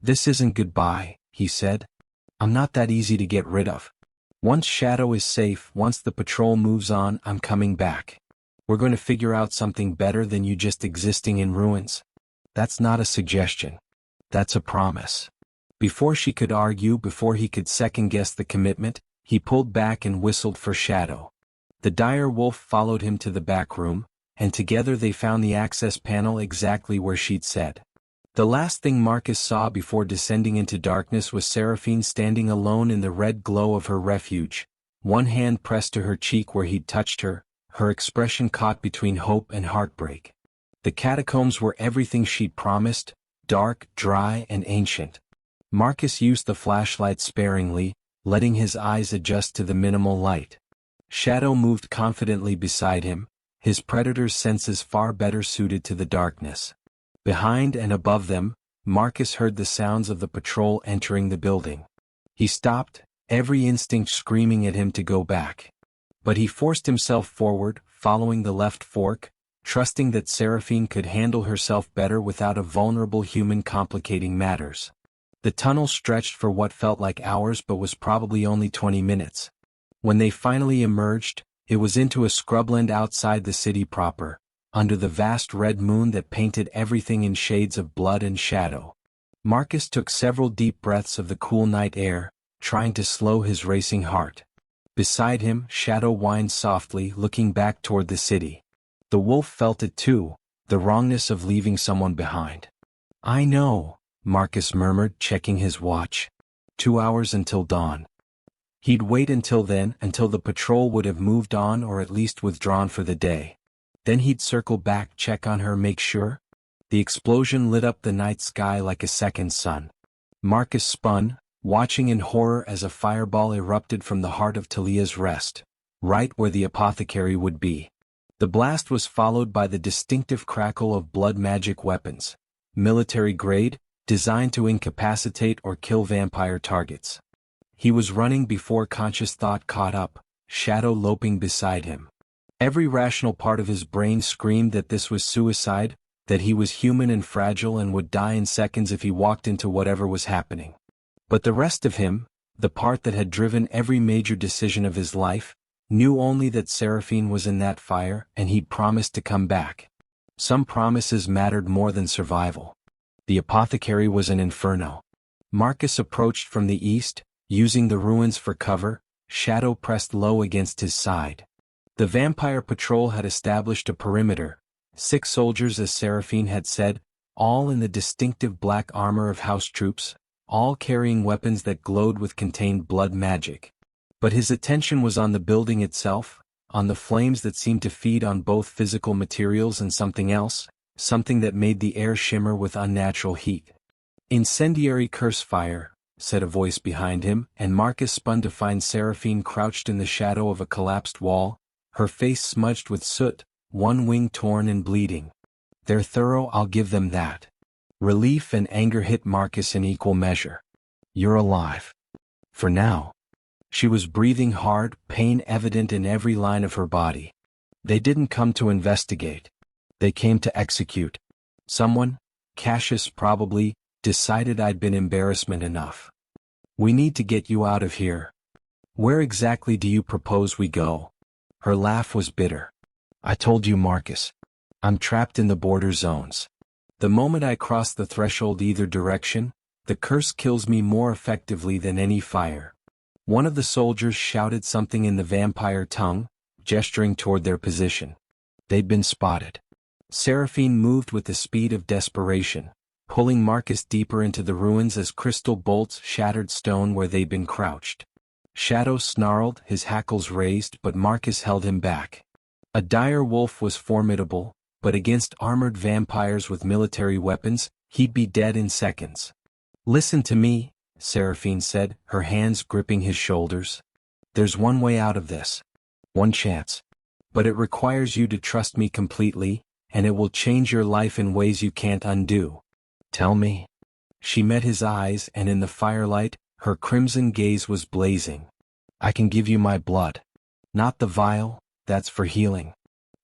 This isn't goodbye, he said. I'm not that easy to get rid of. Once Shadow is safe, once the patrol moves on, I'm coming back. We're going to figure out something better than you just existing in ruins. That's not a suggestion. That's a promise. Before she could argue, before he could second-guess the commitment, he pulled back and whistled for Shadow. The dire wolf followed him to the back room, and together they found the access panel exactly where she'd said. The last thing Marcus saw before descending into darkness was Seraphine standing alone in the red glow of her refuge, one hand pressed to her cheek where he'd touched her, her expression caught between hope and heartbreak. The catacombs were everything she'd promised, dark, dry, and ancient. Marcus used the flashlight sparingly, letting his eyes adjust to the minimal light. Shadow moved confidently beside him, his predator's senses far better suited to the darkness. Behind and above them, Marcus heard the sounds of the patrol entering the building. He stopped, every instinct screaming at him to go back. But he forced himself forward, following the left fork, trusting that Seraphine could handle herself better without a vulnerable human complicating matters. The tunnel stretched for what felt like hours but was probably only 20 minutes. When they finally emerged, It was into a scrubland outside the city proper, under the vast red moon that painted everything in shades of blood and shadow. Marcus took several deep breaths of the cool night air, trying to slow his racing heart. Beside him, Shadow whined softly, looking back toward the city. The wolf felt it too, the wrongness of leaving someone behind. "I know," Marcus murmured, checking his watch. 2 hours until dawn. He'd wait until then, until the patrol would have moved on or at least withdrawn for the day. Then he'd circle back, check on her, make sure. The explosion lit up the night sky like a second sun. Marcus spun, watching in horror as a fireball erupted from the heart of Talia's Rest, right where the apothecary would be. The blast was followed by the distinctive crackle of blood magic weapons, military grade, designed to incapacitate or kill vampire targets. He was running before conscious thought caught up, Shadow loping beside him. Every rational part of his brain screamed that this was suicide, that he was human and fragile and would die in seconds if he walked into whatever was happening. But the rest of him, the part that had driven every major decision of his life, knew only that Seraphine was in that fire and he'd promised to come back. Some promises mattered more than survival. The apothecary was an inferno. Marcus approached from the east, using the ruins for cover, Shadow pressed low against his side. The vampire patrol had established a perimeter, 6 soldiers as Seraphine had said, all in the distinctive black armor of house troops, all carrying weapons that glowed with contained blood magic. But his attention was on the building itself, on the flames that seemed to feed on both physical materials and something else, something that made the air shimmer with unnatural heat. "Incendiary curse fire," said a voice behind him, and Marcus spun to find Seraphine crouched in the shadow of a collapsed wall, her face smudged with soot, one wing torn and bleeding. "They're thorough, I'll give them that." Relief and anger hit Marcus in equal measure. "You're alive. For now." She was breathing hard, pain evident in every line of her body. "They didn't come to investigate. They came to execute. Someone, Cassius probably, decided I'd been embarrassment enough. We need to get you out of here. Where exactly do you propose we go?" Her laugh was bitter. "I told you, Marcus. I'm trapped in the border zones. The moment I cross the threshold either direction, the curse kills me more effectively than any fire." One of the soldiers shouted something in the vampire tongue, gesturing toward their position. They'd been spotted. Seraphine moved with the speed of desperation, pulling Marcus deeper into the ruins as crystal bolts shattered stone where they'd been crouched. Shadow snarled, his hackles raised, but Marcus held him back. A dire wolf was formidable, but against armored vampires with military weapons, he'd be dead in seconds. "Listen to me," Seraphine said, her hands gripping his shoulders. "There's one way out of this. One chance. But it requires you to trust me completely, and it will change your life in ways you can't undo. Tell me." She met his eyes, and in the firelight, her crimson gaze was blazing. "I can give you my blood. Not the vial, that's for healing.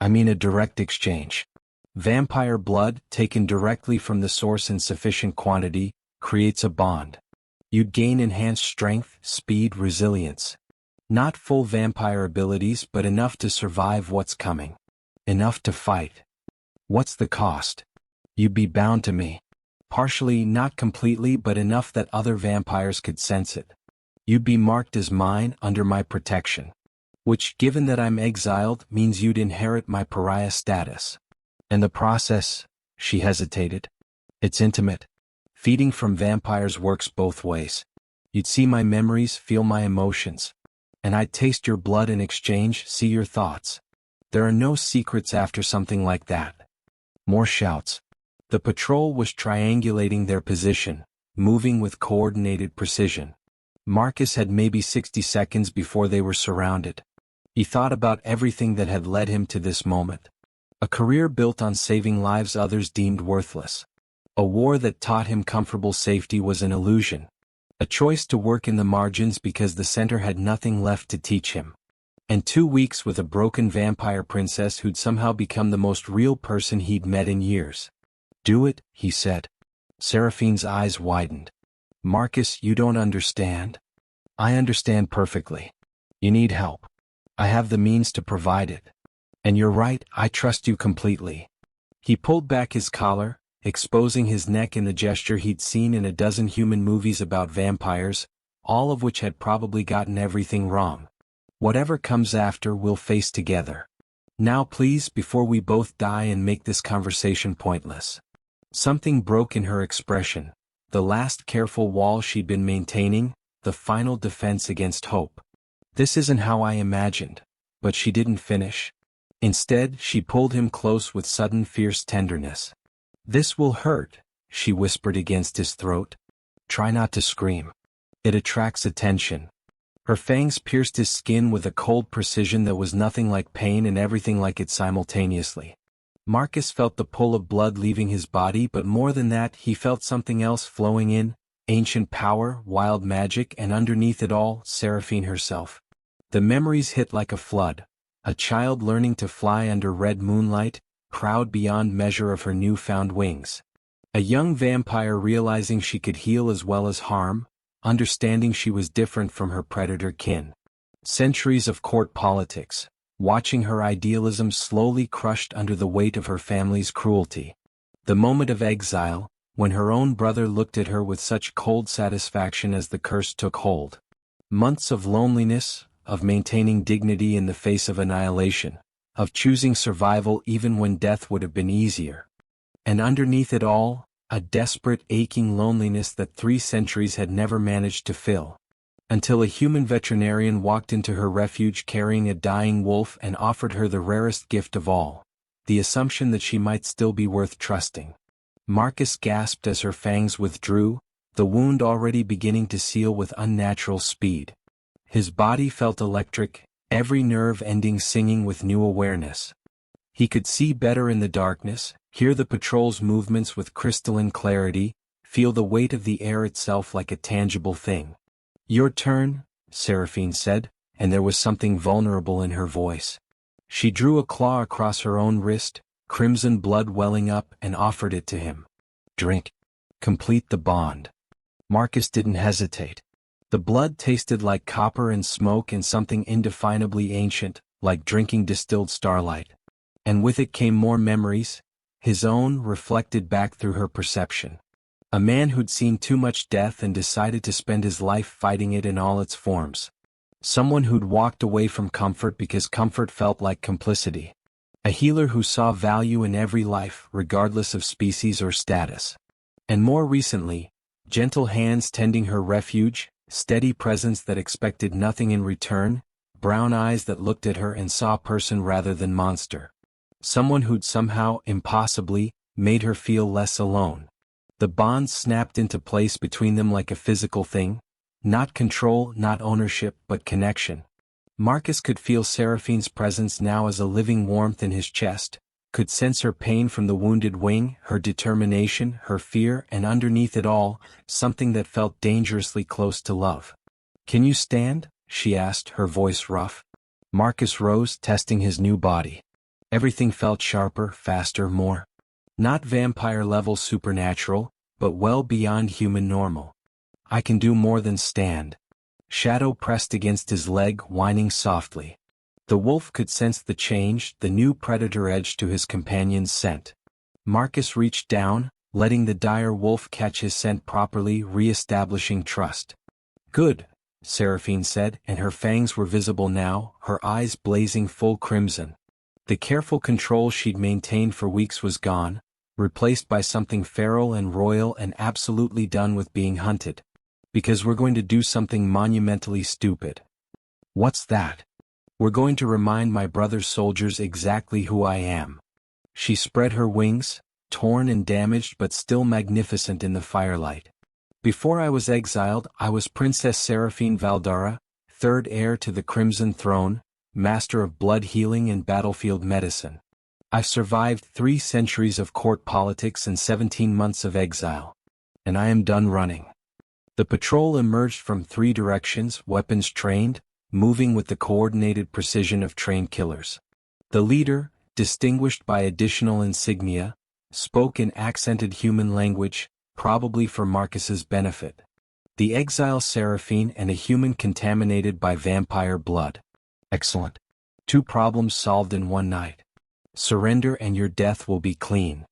I mean a direct exchange. Vampire blood, taken directly from the source in sufficient quantity, creates a bond. You'd gain enhanced strength, speed, resilience. Not full vampire abilities, but enough to survive what's coming. Enough to fight. What's the cost? You'd be bound to me. Partially, not completely, but enough that other vampires could sense it. You'd be marked as mine, under my protection. Which, given that I'm exiled, means you'd inherit my pariah status. And the process," she hesitated. "It's intimate. Feeding from vampires works both ways. You'd see my memories, feel my emotions. And I'd taste your blood in exchange, see your thoughts. There are no secrets after something like that." More shouts. The patrol was triangulating their position, moving with coordinated precision. Marcus had maybe 60 seconds before they were surrounded. He thought about everything that had led him to this moment. A career built on saving lives others deemed worthless. A war that taught him comfortable safety was an illusion. A choice to work in the margins because the center had nothing left to teach him. And 2 weeks with a broken vampire princess who'd somehow become the most real person he'd met in years. "Do it," he said. Seraphine's eyes widened. "Marcus, you don't understand." "I understand perfectly. You need help. I have the means to provide it. And you're right, I trust you completely. He pulled back his collar, exposing his neck in the gesture he'd seen in a dozen human movies about vampires, all of which had probably gotten everything wrong. Whatever comes after, we'll face together. Now please, before we both die and make this conversation pointless. Something broke in her expression, the last careful wall she'd been maintaining, the final defense against hope. This isn't how I imagined. But she didn't finish. Instead, she pulled him close with sudden fierce tenderness. This will hurt, she whispered against his throat. Try not to scream. It attracts attention. Her fangs pierced his skin with a cold precision that was nothing like pain and everything like it simultaneously. Marcus felt the pull of blood leaving his body, but more than that, he felt something else flowing in, ancient power, wild magic, and underneath it all, Seraphine herself. The memories hit like a flood. A child learning to fly under red moonlight, proud beyond measure of her newfound wings. A young vampire realizing she could heal as well as harm, understanding she was different from her predator kin. Centuries of court politics, watching her idealism slowly crushed under the weight of her family's cruelty. The moment of exile, when her own brother looked at her with such cold satisfaction as the curse took hold. Months of loneliness, of maintaining dignity in the face of annihilation, of choosing survival even when death would have been easier. And underneath it all, a desperate, aching loneliness that 3 centuries had never managed to fill. Until a human veterinarian walked into her refuge carrying a dying wolf and offered her the rarest gift of all, the assumption that she might still be worth trusting. Marcus gasped as her fangs withdrew, the wound already beginning to seal with unnatural speed. His body felt electric, every nerve ending singing with new awareness. He could see better in the darkness, hear the patrol's movements with crystalline clarity, feel the weight of the air itself like a tangible thing. Your turn, Seraphine said, and there was something vulnerable in her voice. She drew a claw across her own wrist, crimson blood welling up, and offered it to him. Drink. Complete the bond. Marcus didn't hesitate. The blood tasted like copper and smoke and something indefinably ancient, like drinking distilled starlight. And with it came more memories, his own reflected back through her perception. A man who'd seen too much death and decided to spend his life fighting it in all its forms. Someone who'd walked away from comfort because comfort felt like complicity. A healer who saw value in every life, regardless of species or status. And more recently, gentle hands tending her refuge, steady presence that expected nothing in return, brown eyes that looked at her and saw person rather than monster. Someone who'd somehow, impossibly, made her feel less alone. The bond snapped into place between them like a physical thing. Not control, not ownership, but connection. Marcus could feel Seraphine's presence now as a living warmth in his chest, could sense her pain from the wounded wing, her determination, her fear, and underneath it all, something that felt dangerously close to love. Can you stand? She asked, her voice rough. Marcus rose, testing his new body. Everything felt sharper, faster, more. Not vampire-level supernatural, but well beyond human normal. I can do more than stand. Shadow pressed against his leg, whining softly. The wolf could sense the change, the new predator edge to his companion's scent. Marcus reached down, letting the dire wolf catch his scent properly, re-establishing trust. Good, Seraphine said, and her fangs were visible now, her eyes blazing full crimson. The careful control she'd maintained for weeks was gone, replaced by something feral and royal and absolutely done with being hunted. Because we're going to do something monumentally stupid. What's that? We're going to remind my brother's soldiers exactly who I am. She spread her wings, torn and damaged but still magnificent in the firelight. Before I was exiled, I was Princess Seraphine Valdara, 3rd heir to the Crimson Throne, master of blood healing and battlefield medicine. I've survived 3 centuries of court politics and 17 months of exile. And I am done running. The patrol emerged from 3 directions, weapons trained, moving with the coordinated precision of trained killers. The leader, distinguished by additional insignia, spoke in accented human language, probably for Marcus's benefit. The exile Seraphine and a human contaminated by vampire blood. Excellent. 2 problems solved in one night. Surrender and your death will be clean.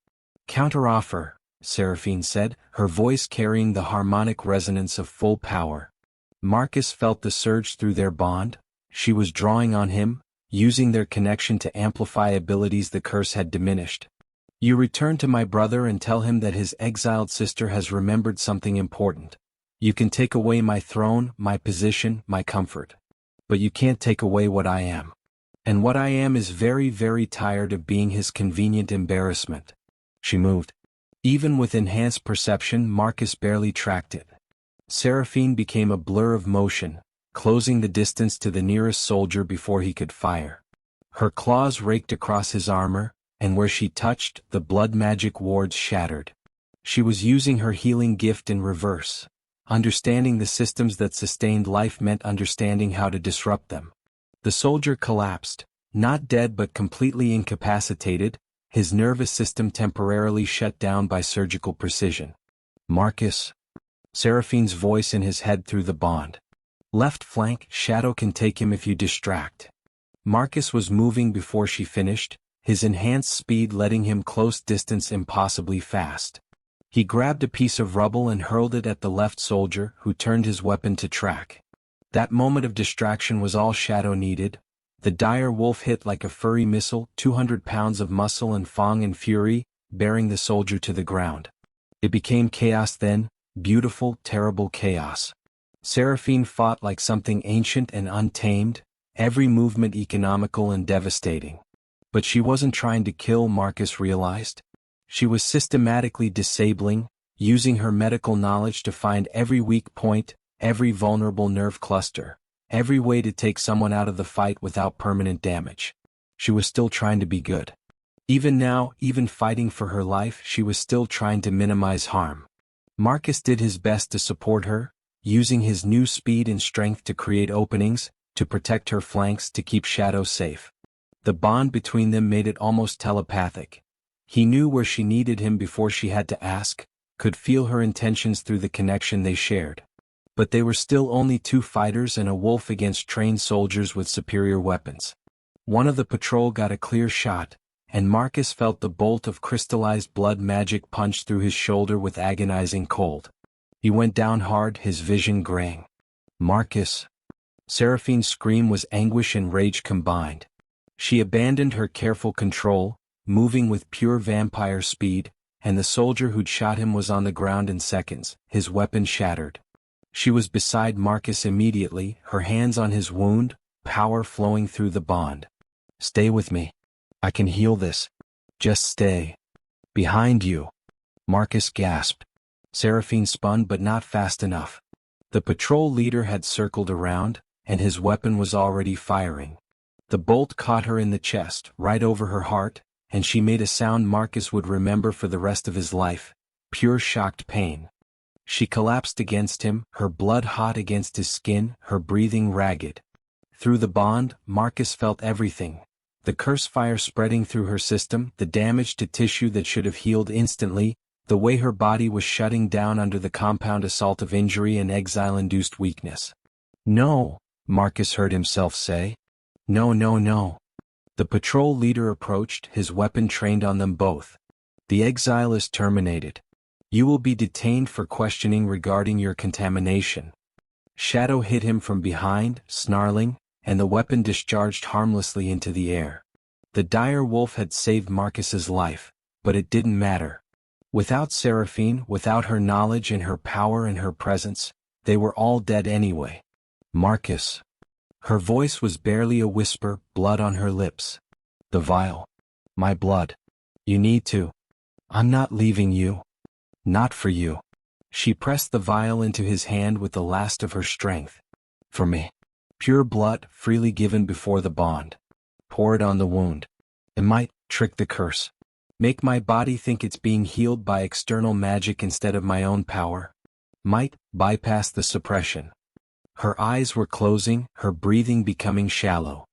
Counteroffer, Seraphine said, her voice carrying the harmonic resonance of full power. Marcus felt the surge through their bond. She was drawing on him, using their connection to amplify abilities the curse had diminished. You return to my brother and tell him that his exiled sister has remembered something important. You can take away my throne, my position, my comfort. But you can't take away what I am. And what I am is very, very tired of being his convenient embarrassment. She moved. Even with enhanced perception, Marcus barely tracked it. Seraphine became a blur of motion, closing the distance to the nearest soldier before he could fire. Her claws raked across his armor, and where she touched, the blood magic wards shattered. She was using her healing gift in reverse. Understanding the systems that sustained life meant understanding how to disrupt them. The soldier collapsed, not dead but completely incapacitated, his nervous system temporarily shut down by surgical precision. Marcus. Seraphine's voice in his head through the bond. Left flank, Shadow can take him if you distract. Marcus was moving before she finished, his enhanced speed letting him close distance impossibly fast. He grabbed a piece of rubble and hurled it at the left soldier, who turned his weapon to track. That moment of distraction was all Shadow needed. The dire wolf hit like a furry missile, 200 pounds of muscle and fang and fury, bearing the soldier to the ground. It became chaos then, beautiful, terrible chaos. Seraphine fought like something ancient and untamed, every movement economical and devastating. But she wasn't trying to kill, Marcus realized. She was systematically disabling, using her medical knowledge to find every weak point, every vulnerable nerve cluster, every way to take someone out of the fight without permanent damage. She was still trying to be good. Even now, even fighting for her life, she was still trying to minimize harm. Marcus did his best to support her, using his new speed and strength to create openings, to protect her flanks, to keep Shadow safe. The bond between them made it almost telepathic. He knew where she needed him before she had to ask, could feel her intentions through the connection they shared. But they were still only 2 fighters and a wolf against trained soldiers with superior weapons. One of the patrol got a clear shot, and Marcus felt the bolt of crystallized blood magic punch through his shoulder with agonizing cold. He went down hard, his vision graying. Marcus. Seraphine's scream was anguish and rage combined. She abandoned her careful control, moving with pure vampire speed, and the soldier who'd shot him was on the ground in seconds, his weapon shattered. She was beside Marcus immediately, her hands on his wound, power flowing through the bond. Stay with me. I can heal this. Just stay. Behind you. Marcus gasped. Seraphine spun but not fast enough. The patrol leader had circled around, and his weapon was already firing. The bolt caught her in the chest, right over her heart, and she made a sound Marcus would remember for the rest of his life, pure shocked pain. She collapsed against him, her blood hot against his skin, her breathing ragged. Through the bond, Marcus felt everything. The curse fire spreading through her system, the damage to tissue that should have healed instantly, the way her body was shutting down under the compound assault of injury and exile-induced weakness. No, Marcus heard himself say. No, no, no. The patrol leader approached, his weapon trained on them both. The exile is terminated. You will be detained for questioning regarding your contamination. Shadow hit him from behind, snarling, and the weapon discharged harmlessly into the air. The dire wolf had saved Marcus's life, but it didn't matter. Without Seraphine, without her knowledge and her power and her presence, they were all dead anyway. Marcus. Her voice was barely a whisper, blood on her lips. The vial. My blood. You need to. I'm not leaving you. Not for you. She pressed the vial into his hand with the last of her strength. For me. Pure blood, freely given before the bond. Pour it on the wound. It might trick the curse. Make my body think it's being healed by external magic instead of my own power. Might bypass the suppression. Her eyes were closing, her breathing becoming shallow.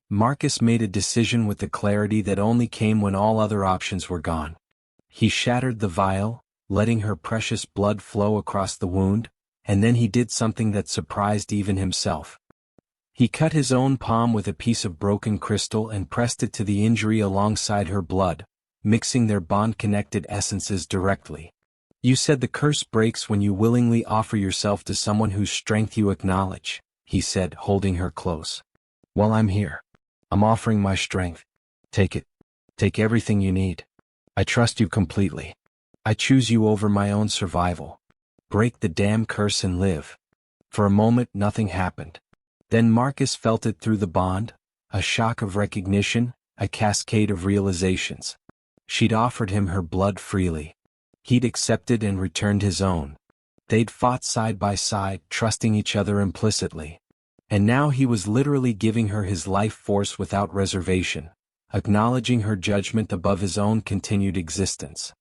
Marcus made a decision with the clarity that only came when all other options were gone. He shattered the vial, letting her precious blood flow across the wound, and then he did something that surprised even himself. He cut his own palm with a piece of broken crystal and pressed it to the injury alongside her blood, mixing their bond-connected essences directly. You said the curse breaks when you willingly offer yourself to someone whose strength you acknowledge, he said, holding her close. Well, I'm here. I'm offering my strength. Take it. Take everything you need. I trust you completely. I choose you over my own survival. Break the damn curse and live. For a moment, nothing happened. Then Marcus felt it through the bond, a shock of recognition, a cascade of realizations. She'd offered him her blood freely. He'd accepted and returned his own. They'd fought side by side, trusting each other implicitly. And now he was literally giving her his life force without reservation, acknowledging her judgment above his own continued existence.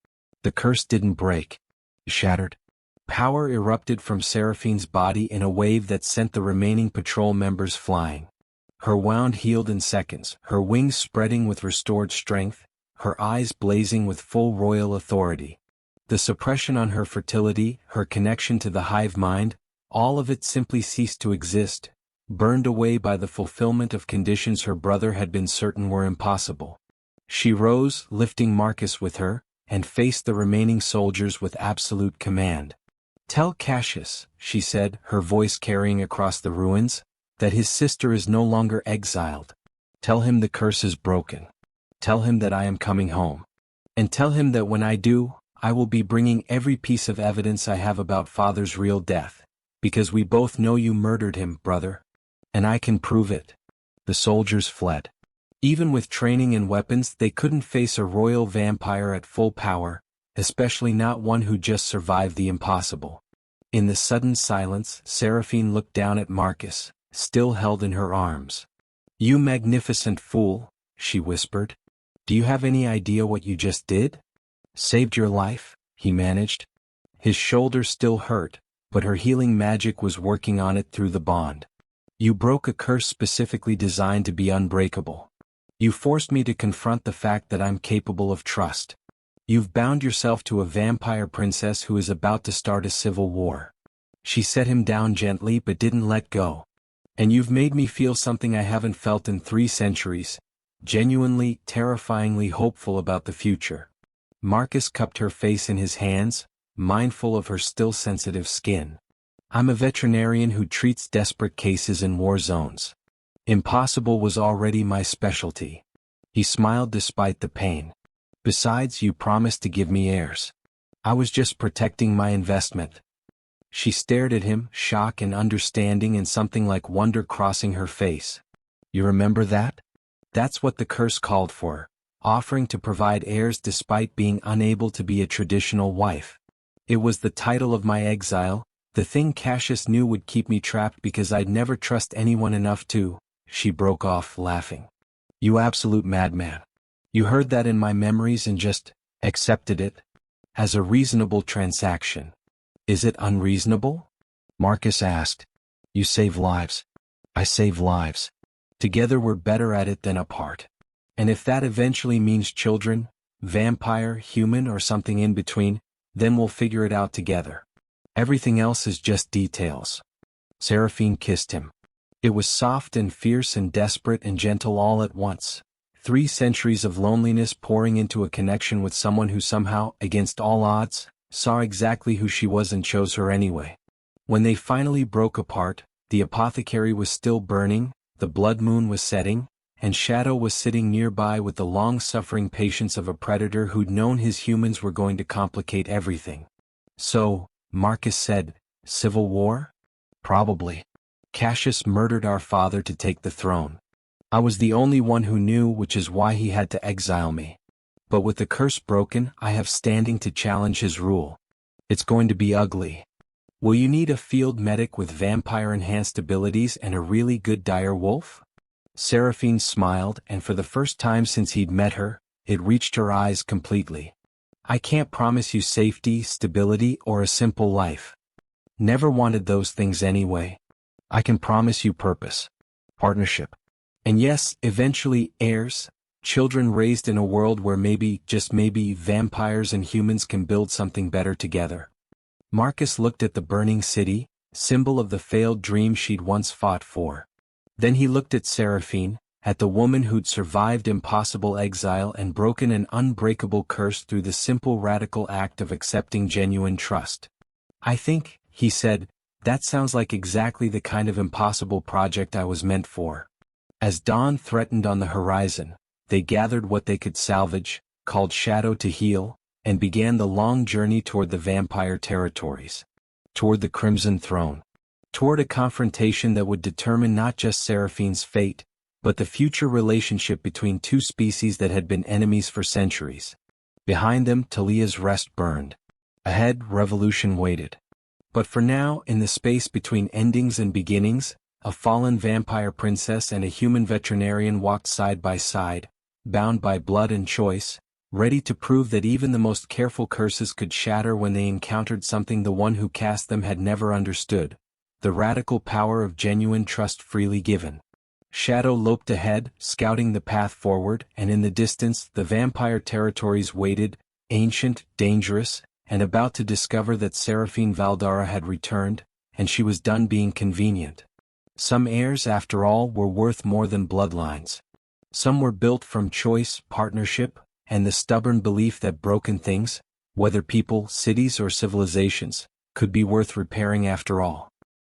The curse didn't break. It shattered. Power erupted from Seraphine's body in a wave that sent the remaining patrol members flying. Her wound healed in seconds, her wings spreading with restored strength, her eyes blazing with full royal authority. The suppression on her fertility, her connection to the hive mind, all of it simply ceased to exist, burned away by the fulfillment of conditions her brother had been certain were impossible. She rose, lifting Marcus with her, and faced the remaining soldiers with absolute command. Tell Cassius, she said, her voice carrying across the ruins, that his sister is no longer exiled. Tell him the curse is broken. Tell him that I am coming home. And tell him that when I do, I will be bringing every piece of evidence I have about Father's real death, because we both know you murdered him, brother. And I can prove it. The soldiers fled. Even with training and weapons, they couldn't face a royal vampire at full power, especially not one who just survived the impossible. In the sudden silence, Seraphine looked down at Marcus, still held in her arms. You magnificent fool, she whispered. Do you have any idea what you just did? Saved your life, he managed. His shoulder still hurt, but her healing magic was working on it through the bond. You broke a curse specifically designed to be unbreakable. You forced me to confront the fact that I'm capable of trust. You've bound yourself to a vampire princess who is about to start a civil war. She set him down gently but didn't let go. And you've made me feel something I haven't felt in 3 centuries, genuinely, terrifyingly hopeful about the future. Marcus cupped her face in his hands, mindful of her still sensitive skin. I'm a veterinarian who treats desperate cases in war zones. Impossible was already my specialty. He smiled despite the pain. Besides, you promised to give me heirs. I was just protecting my investment. She stared at him, shock and understanding and something like wonder crossing her face. You remember that? That's what the curse called for, offering to provide heirs despite being unable to be a traditional wife. It was the title of my exile, the thing Cassius knew would keep me trapped because I'd never trust anyone enough to. She broke off, laughing. You absolute madman. You heard that in my memories and just accepted it? As a reasonable transaction. Is it unreasonable? Marcus asked. You save lives. I save lives. Together we're better at it than apart. And if that eventually means children, vampire, human or something in between, then we'll figure it out together. Everything else is just details. Seraphine kissed him. It was soft and fierce and desperate and gentle all at once. 3 centuries of loneliness pouring into a connection with someone who somehow, against all odds, saw exactly who she was and chose her anyway. When they finally broke apart, the apothecary was still burning, the blood moon was setting, and Shadow was sitting nearby with the long-suffering patience of a predator who'd known his humans were going to complicate everything. So, Marcus said, civil war? Probably. Cassius murdered our father to take the throne. I was the only one who knew, which is why he had to exile me. But with the curse broken, I have standing to challenge his rule. It's going to be ugly. Will you need a field medic with vampire-enhanced abilities and a really good dire wolf? Seraphine smiled, and for the first time since he'd met her, it reached her eyes completely. I can't promise you safety, stability, or a simple life. Never wanted those things anyway. I can promise you purpose. Partnership. And yes, eventually heirs, children raised in a world where maybe, just maybe, vampires and humans can build something better together. Marcus looked at the burning city, symbol of the failed dream she'd once fought for. Then he looked at Seraphine, at the woman who'd survived impossible exile and broken an unbreakable curse through the simple radical act of accepting genuine trust. "I think," he said, "that sounds like exactly the kind of impossible project I was meant for." As dawn threatened on the horizon, they gathered what they could salvage, called Shadow to heal, and began the long journey toward the vampire territories. Toward the Crimson Throne. Toward a confrontation that would determine not just Seraphine's fate, but the future relationship between two species that had been enemies for centuries. Behind them, Talia's rest burned. Ahead, revolution waited. But for now, in the space between endings and beginnings, a fallen vampire princess and a human veterinarian walked side by side, bound by blood and choice, ready to prove that even the most careful curses could shatter when they encountered something the one who cast them had never understood: the radical power of genuine trust freely given. Shadow loped ahead, scouting the path forward, and in the distance the vampire territories waited, ancient, dangerous, and about to discover that Seraphine Valdara had returned, and she was done being convenient. Some heirs, after all, were worth more than bloodlines. Some were built from choice, partnership, and the stubborn belief that broken things, whether people, cities, or civilizations, could be worth repairing after all.